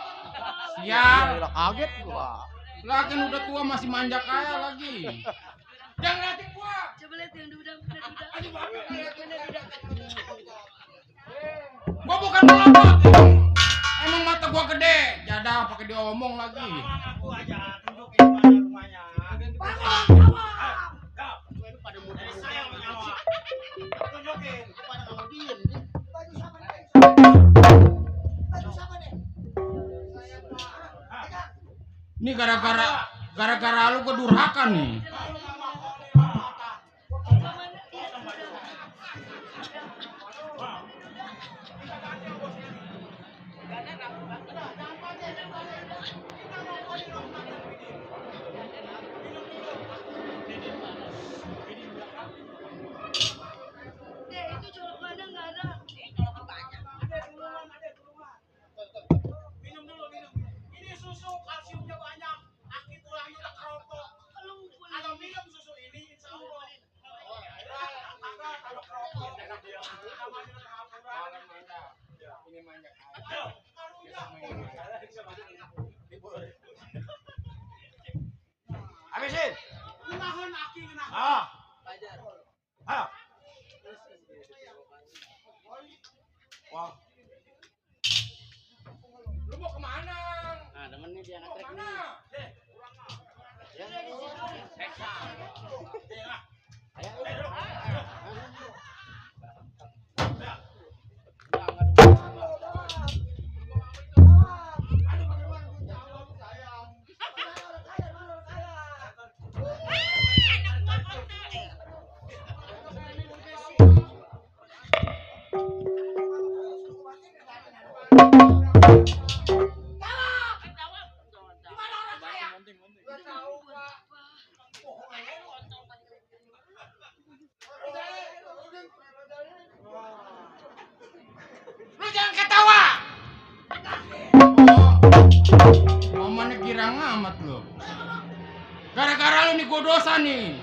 Siap. Ya, kaget gua. Lagi udah tua masih manja kaya lagi. Jangan liatin gua. Coba lihat yang udah Gua bukan melompat. Emang mata gua gede. Jadah pakai diomong lagi. Aku aja tunjukin mana rumahnya. Saya mau nyawa. Tunjukin kepada kamu diem. Ini gara-gara lu gua durhaka nih. Minum dulu, minum. Ini susu kalsiumnya banyak. Aki tulangnya udah keropok. Kalau minum susu ini insya Allah. Kalau keropok. Ini banyak. Habisin. Ngenahan Aki, ngenahan. Ayo. Wah. Lu mau kemana? Nah, temennya dia anak trek Kemana? nih. Ya. Seksa. Lu jangan ketawa. Momennya girang amat lu. Gara-gara lu nih gua dosa nih.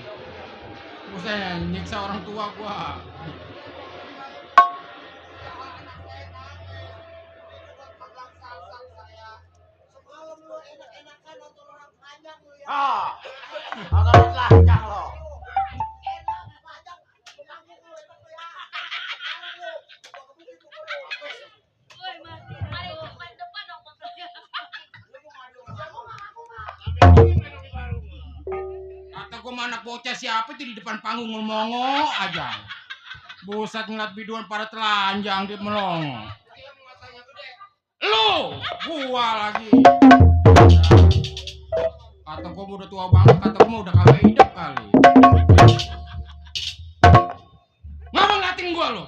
Buset, nyiksa orang tua gua. Ah. Agak telanjang lo. Kata gua mah anak bocah siapa itu di depan panggung ngemongo aja. Buset ngeliat biduan pada telanjang di melongo. Lu, gua lagi. Kata gua udah tua banget, kata gua udah kagak hidup kali. Ngapa ngeliatin gua lu?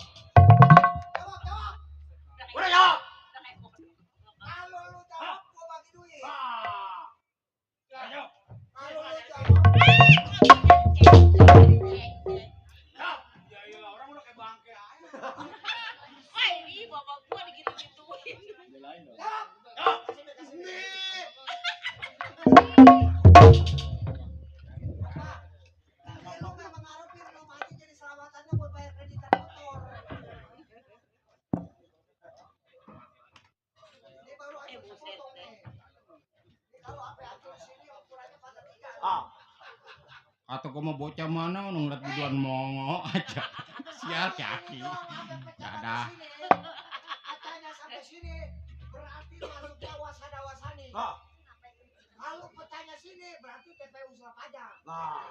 Udah jawab. Orang udah kayak bangke aja. Kata gua mau bocah mana ngeliat biduan mongo aja. Sial kaki. Dadah. Katanya sampai sini berarti masuk dewasa dewasani. Nah, Kalau petanya sini berarti TPU Surapajang. nah.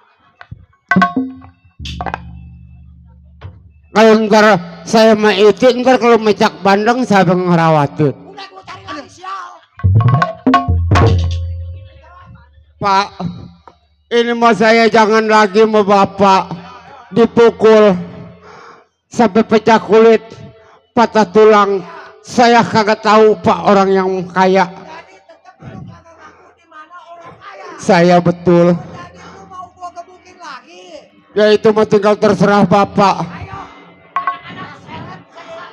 Kalau enggak saya mah itu enggak kalau mecak bandeng saya ngerawatin. Udah gua cari lagi Pak, ini mah saya jangan lagi sama Bapak dipukul sampai pecah kulit, patah tulang. Saya kagak tahu Pak orang yang kaya. Jadi tetap lu kagak ngaku di mana orang kaya. Saya betul. Jadi lu mau gua gebukin lagi. Ya itu mah tinggal terserah Bapak. Ayo. Anak-anak seret saya.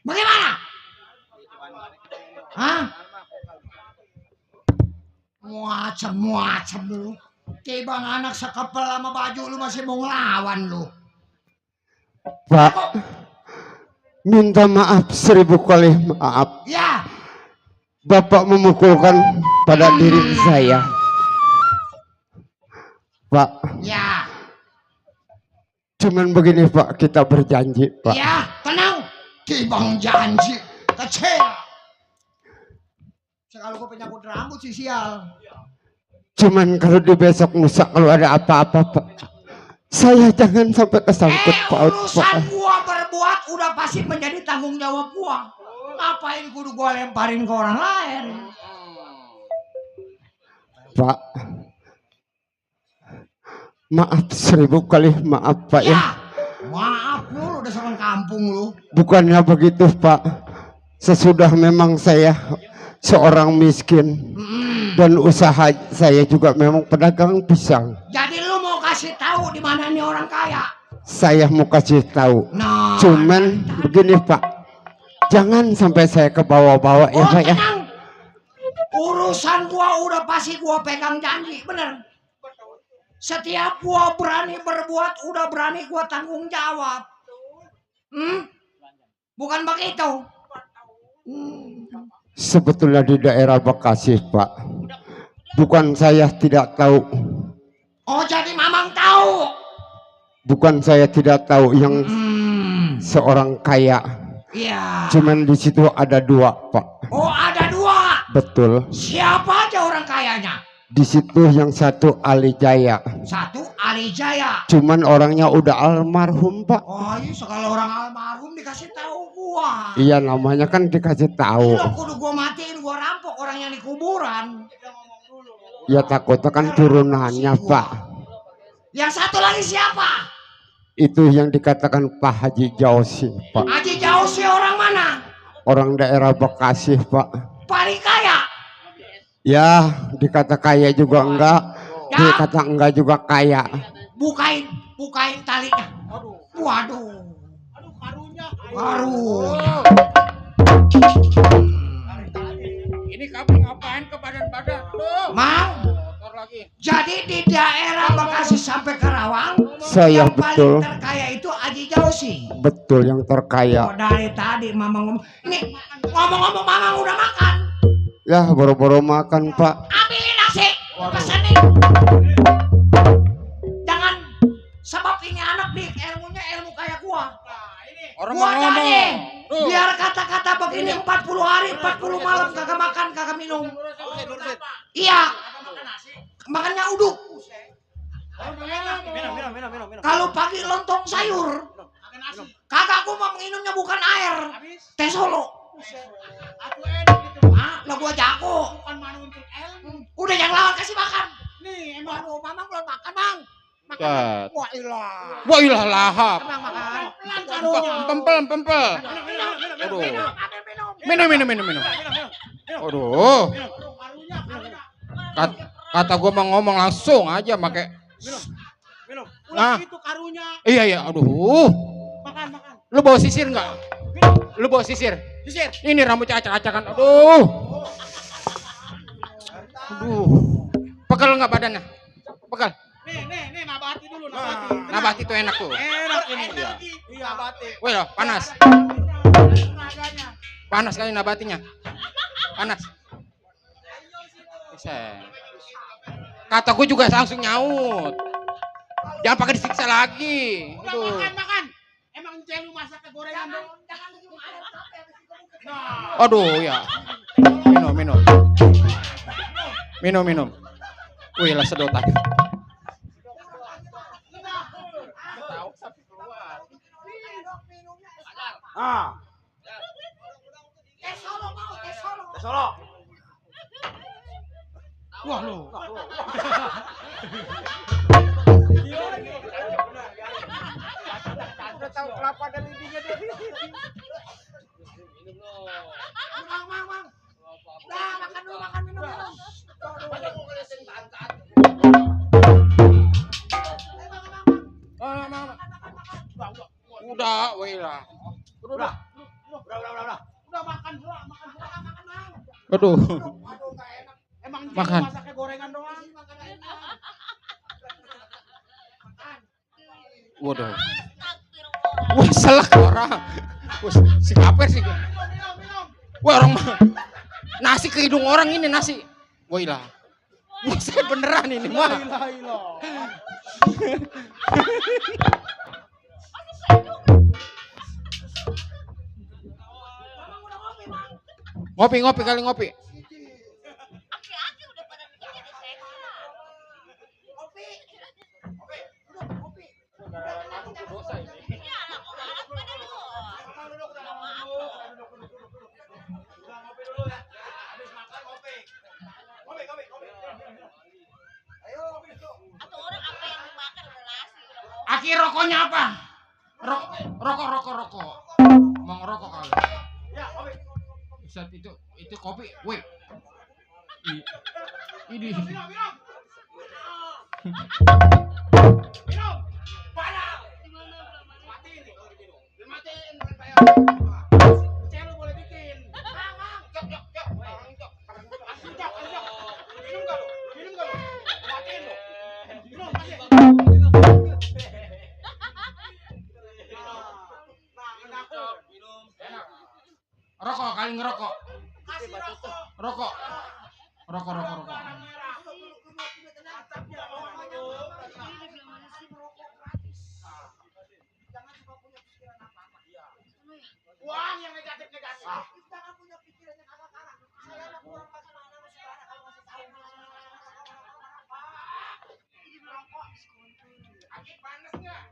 Bagaimana? Hah? Muacem lu. Tibang anak sekepel sama baju lu masih mau ngelawan lu. Pak, minta maaf 1000 kali maaf. Ya. Bapak memukulkan pada diri saya. Pak. Ya. Cuman begini Pak, kita berjanji Pak. Ya, tenang. Tibang janji kecil. kalau gue penyakut rambut sih sial. Cuman kalau di besok lusa kalau ada apa-apa Pak, saya jangan sampai kesangkut paut Urusan Pak. gua berbuat udah pasti menjadi tanggung jawab gua. Ngapain kudu gua lemparin ke orang lain? Pak, maaf 1000 kali maaf Pak ya. Ya, maaf lu udah serang kampung lu. Bukannya begitu Pak. Sesudah memang saya seorang miskin dan usaha saya juga memang pedagang pisang. Jadi lu mau kasih tahu di mana nih orang kaya? Saya mau kasih tahu. Nah, Cuman begini Pak, jangan sampai saya ke bawah-bawah ya Pak ya. tenang. Urusan gua udah pasti gua pegang janji, bener. Setiap gua berani berbuat, udah berani gua tanggung jawab. Bukan begitu. Sebetulnya di daerah Bekasi Pak, bukan saya tidak tahu. Oh, jadi Mamang tahu. Bukan saya tidak tahu yang seorang kaya. Iya. Cuman di situ ada 2 Pak. Oh, ada 2. Betul. Siapa aja orang kayanya? Di situ yang satu Ali Jaya. Satu Ali Jaya. Cuman orangnya udah almarhum Pak. Oh iya, kalau orang almarhum dikasih tahu gua. Iya namanya kan dikasih tahu. Lo kudu gua matiin, gua rampok orang yang di kuburan. Ya takutnya kan turunannya Pak. Yang satu lagi siapa? Itu yang dikatakan Pak Haji Jausi Pak. Haji Jausi orang mana? Orang daerah Bekasi Pak. Paling kaya. Ya dikata kaya juga enggak. Ya. Dikata enggak juga kaya. Bukain talinya. Waduh. Baru. Ini kamu ngapain ke badan-badan? Tuh. Mang. Kotor lagi. Jadi di daerah Bekasi sampai Karawang, Saya yang betul. paling terkaya itu Haji Jausi. Betul yang terkaya. Oh, dari tadi Mamang ngomong. Nih, ngomong-ngomong Mamang udah makan. Ya boro-boro makan Pak. Ambilin nasi. Pesenin. Jangan sebab ini anak nih ilmunya ilmu kayak gua. Orang Gua mau ngomong. tadi Tuh. biar kata-kata begini 40 hari 40 malam kagak makan kagak minum. Iya. Makannya uduk. Kalau pagi lontong sayur. Kagak gua mau minumnya bukan air. Teh Solo. Lo gua jago. Udah jangan lawan kasih makan. Nih emang lu Mamang belum makan Bang. Cat. Wah ilah. Wah ilah lahap. Tenang makan. Pempel. Aduh. Minum. Aduh. Kata gua mau ngomong langsung aja make. Nah. Itu karunya. Iya. Aduh. Makan. Lu bawa sisir enggak? Lu bawa sisir? Sisir. Ini rambutnya acak-acakan. Aduh. Pegel enggak badannya? Pegel. Nih, nabati dulu, Nabati itu enak tuh. Enak ini. Iya, nabati. Wih, panas. Tenaganya. Panas kali nabatinya. Panas. Bisa. Kataku juga langsung nyaut. Jangan pakai disiksa lagi. Aduh. Makan. Emang celu masak ke gorengan dong. Aduh ya. Minum. Wih lah sedotan. Ah. Teh Solo mau, Teh Solo. Solo. Wah lu. Udah tahu kelapa dan lidinya dia. Mang. Dah makan dulu, minum. Udah, wih lah. Udah makan dulu. Aduh. Enggak enak. Emang Makan. masaknya gorengan doang. Waduh. Wah, selak orang. Wah, si kaper sih. Wah, orang mah. Nasi ke hidung orang ini nasi. Woi lah. Wah, saya beneran ini mah. Ngopi kali ngopi. kopi. Dosa ini. Aki rokoknya apa? Rokok. Mau ngerokok kali. Set itu kopi. Woi. Ini. Rokok kali ngerokok. Rokok. Uang yang negatif. Jangan punya pikiran yang agak-agak. Saya anak orang bagaimana masih banyak kalau masih tahu. Aki panas enggak?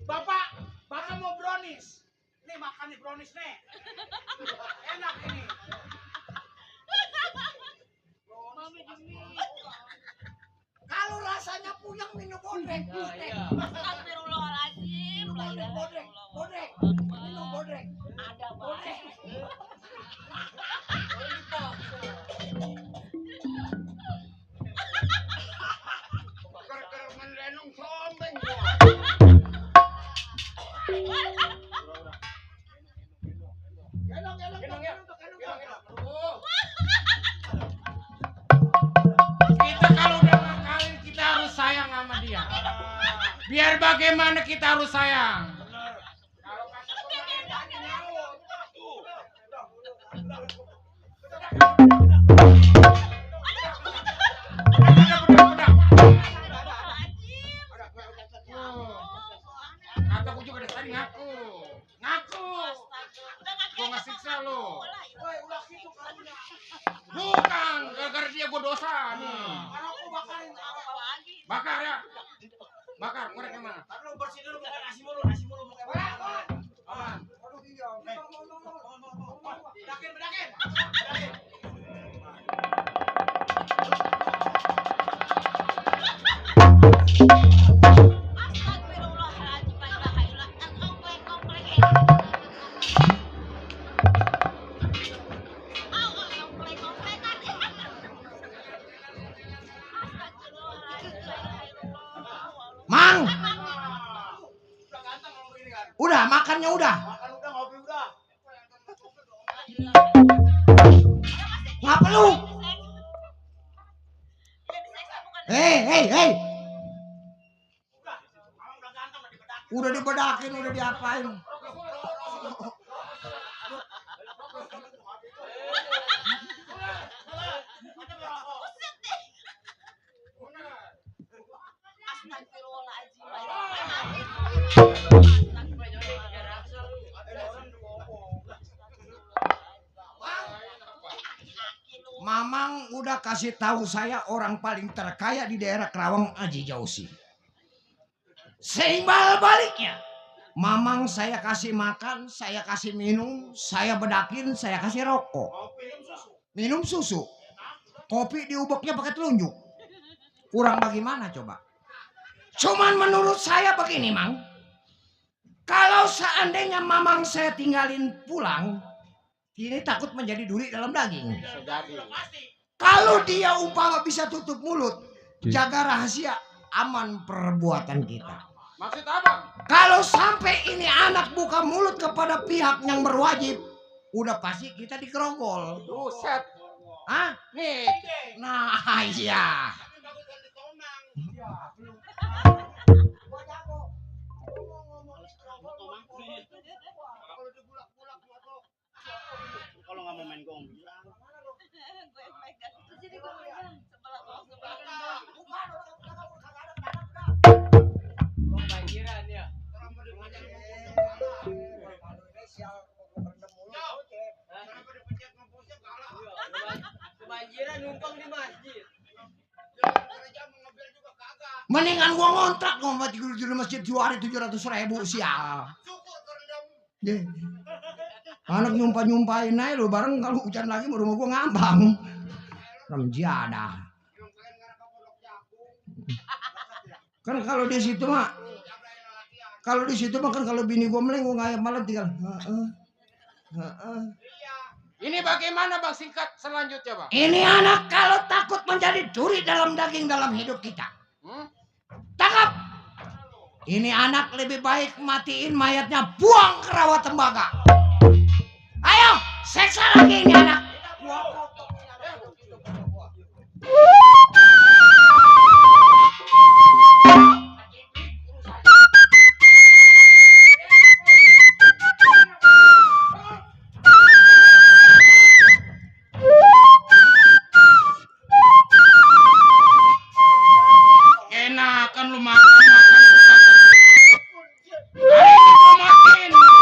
Bapak mau brownies. Nih makan nih brownies nih. Enak ini. Kalau rasanya puyeng minum bodrek. Astagfirullahaladzim. Bodrek. Minum bodrek. Ada bodrek. Ker menlenung sombeng. Kita kalau udah ngakalin kita harus sayang sama dia. Biar bagaimana kita harus sayang. Kataku juga dari tadi ngaku. Gua nggak siksa lo. Bukan, gara-gara dia gua dosa nih. Bakar ya. Bakar, korek yang mana? Lu bersih dulu bukan nasi mulu mau kayak apa? Aman. Bedakin. Astagfirullahaladzim. La ilaha illallah. Komplek. Komplek-komplekan. Mang, Udah ganteng kalau begini kan. udah makannya udah. Makan udah, ngopi udah. Ngapa lu? Hei. Udah ganteng udah dibedakin. Udah dibedakin, udah diapain? Mamang udah kasih tahu saya orang paling terkaya di daerah Kerawang Aji Jausi. Seimbal baliknya, Mamang saya kasih makan, saya kasih minum, saya bedakin, saya kasih rokok. Minum susu. Kopi diubeknya pakai telunjuk. Kurang bagaimana coba? Cuman menurut saya begini, Mang. Kalau seandainya Mamang saya tinggalin pulang, ini takut menjadi duri dalam daging. Kalau dia umpama bisa tutup mulut, jaga rahasia, aman perbuatan kita. Maksud abang? Kalau sampai ini anak buka mulut kepada pihak yang berwajib, udah pasti kita dikerogol. Buset. Hah? Nih. Nah, iya. Mendingan gua ngontrak ngomong tidur di masjid 2 hari 700.000 sial. Ye. Anak nyumpah-nyumpahin aja lo bareng kalau hujan lagi mau rumah gua ngambang. Ramjiadah. Kan kalau di situ mah kan kalau bini gua meleng gua nggak malah tinggal. Ini bagaimana Bang singkat selanjutnya Bang? Ini anak kalau takut menjadi duri dalam daging dalam hidup kita. Tangkap. Ini anak lebih baik matiin mayatnya buang ke rawa tembaga. Ayo, seksa lagi ini anak. Enakan lu makan. Hari ini gua matiin lu.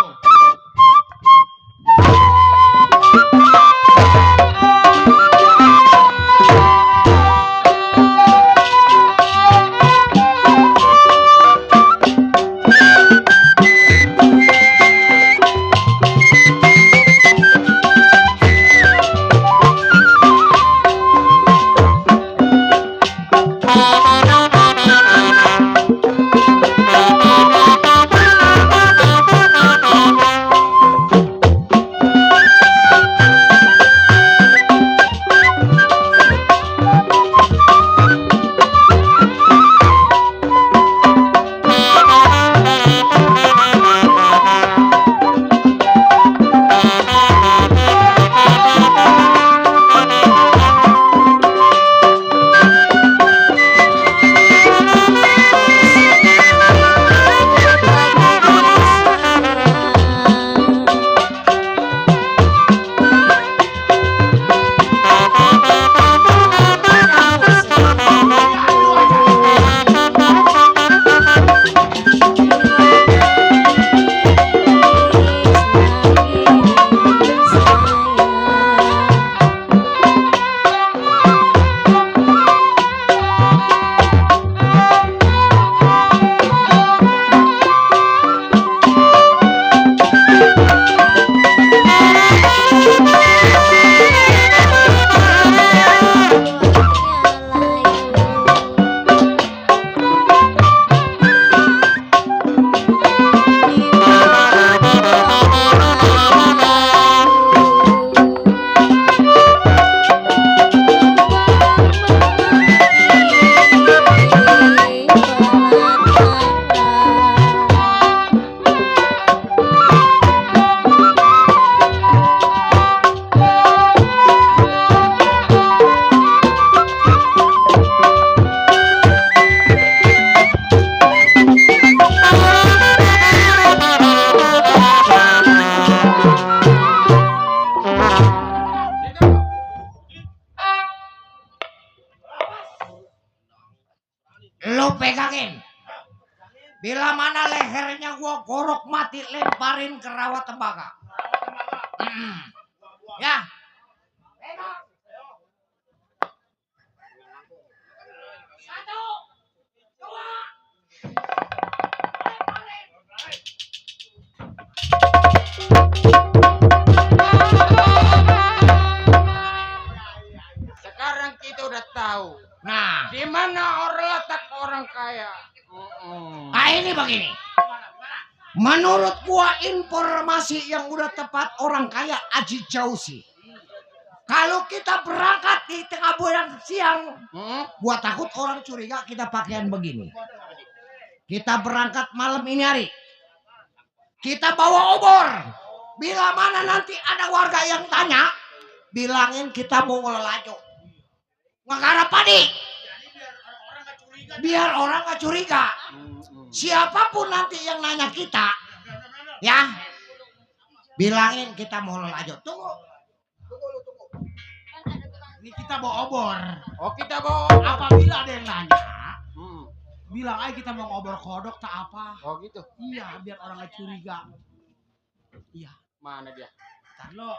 Lo pegangin. Bila mana lehernya gua gorok mati lemparin ke rawa tembaga. Ya. Pegang. 1, 2. Sekarang kita udah tahu. Nah, Di mana letak orang kaya? nah ini begini. Menurut gua informasi yang udah tepat orang kaya Aji Jausi. Kalau kita berangkat di tengah bulan siang, gua takut orang curiga kita pakaian begini. Kita berangkat malam ini hari. Kita bawa obor. Bila mana nanti ada warga yang tanya, bilangin kita mau ngelelajo. Nggarap padi. Biar orang gak curiga. Siapapun nanti yang nanya kita, ya, bilangin kita mau ngelelajo. Tunggu. Ini kita bawa obor. Oh kita bawa. Apabila ada yang nanya, bilang aja kita mau ngobor kodok tak apa. Oh gitu. Iya, biar orang gak curiga. Iya. Mana dia? Ntar lo.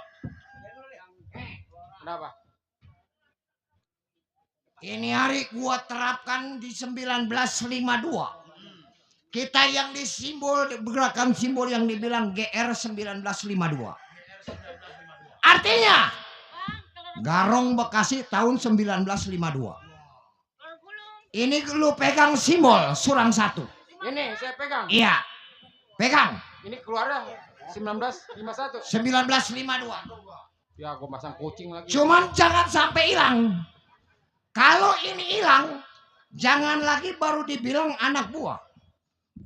Kenapa? Ini hari gua terapkan di 1952. Kita yang disimbol gerakan simbol yang dibilang GR 1952. Artinya Garong Bekasi tahun 1952. Ini lu pegang simbol surang 1. Ini saya pegang. Iya. Pegang. Ini keluarnya 1951. 1952. Ya gua masang kucing lagi. Cuman jangan sampai hilang. Kalau ini hilang, jangan lagi baru dibilang anak buah.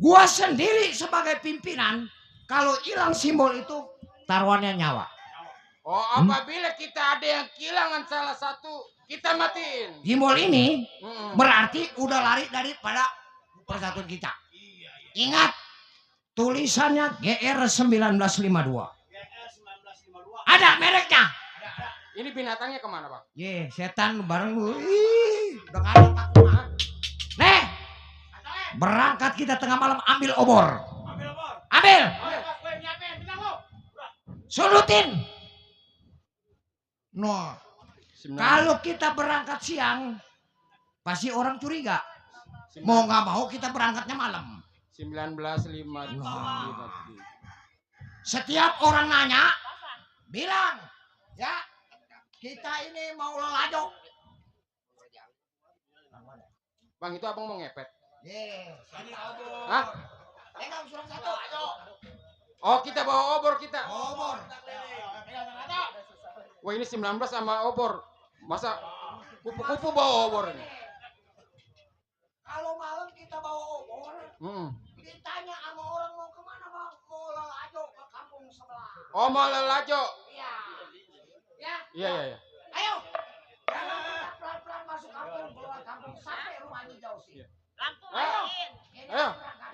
Gua sendiri sebagai pimpinan, kalau hilang simbol itu taruhannya nyawa. Oh, apabila kita ada yang kehilangan salah satu, kita matiin. Simbol ini Mm-mm. berarti udah lari daripada persatuan kita. Ingat, tulisannya GR 1952. Ada mereknya. Ini binatangnya kemana, Bang? Ye, setan bareng lu. Ih, udah gak ada takut. Nih, berangkat kita tengah malam ambil obor. Ambil. Sudutin. No. Kalau kita berangkat siang, pasti orang curiga. Mau nggak mau kita berangkatnya malam. 1950. Setiap orang nanya, bilang, ya kita ini mau lelajok. Bang, itu abang mau ngepet? Ye, sini obor. Hah? Pegang surang 1. Oh, kita bawa obor kita. Obor. Wah, ini 19 sama obor. Masa kupu-kupu bawa obor ini? Kalau malam kita bawa obor, Hmm. ditanya sama orang mau kemana bang? Mau lelajok ke kampung sebelah. Oh, mau lelajo. Iya. Ya. Iya, iya, iya. Ayo. Jangan kita pelan-pelan masuk kampung, keluar kampung sampai rumahnya jauh sih. Lampu Ayo. matiin. Ini Ayo. berangkat.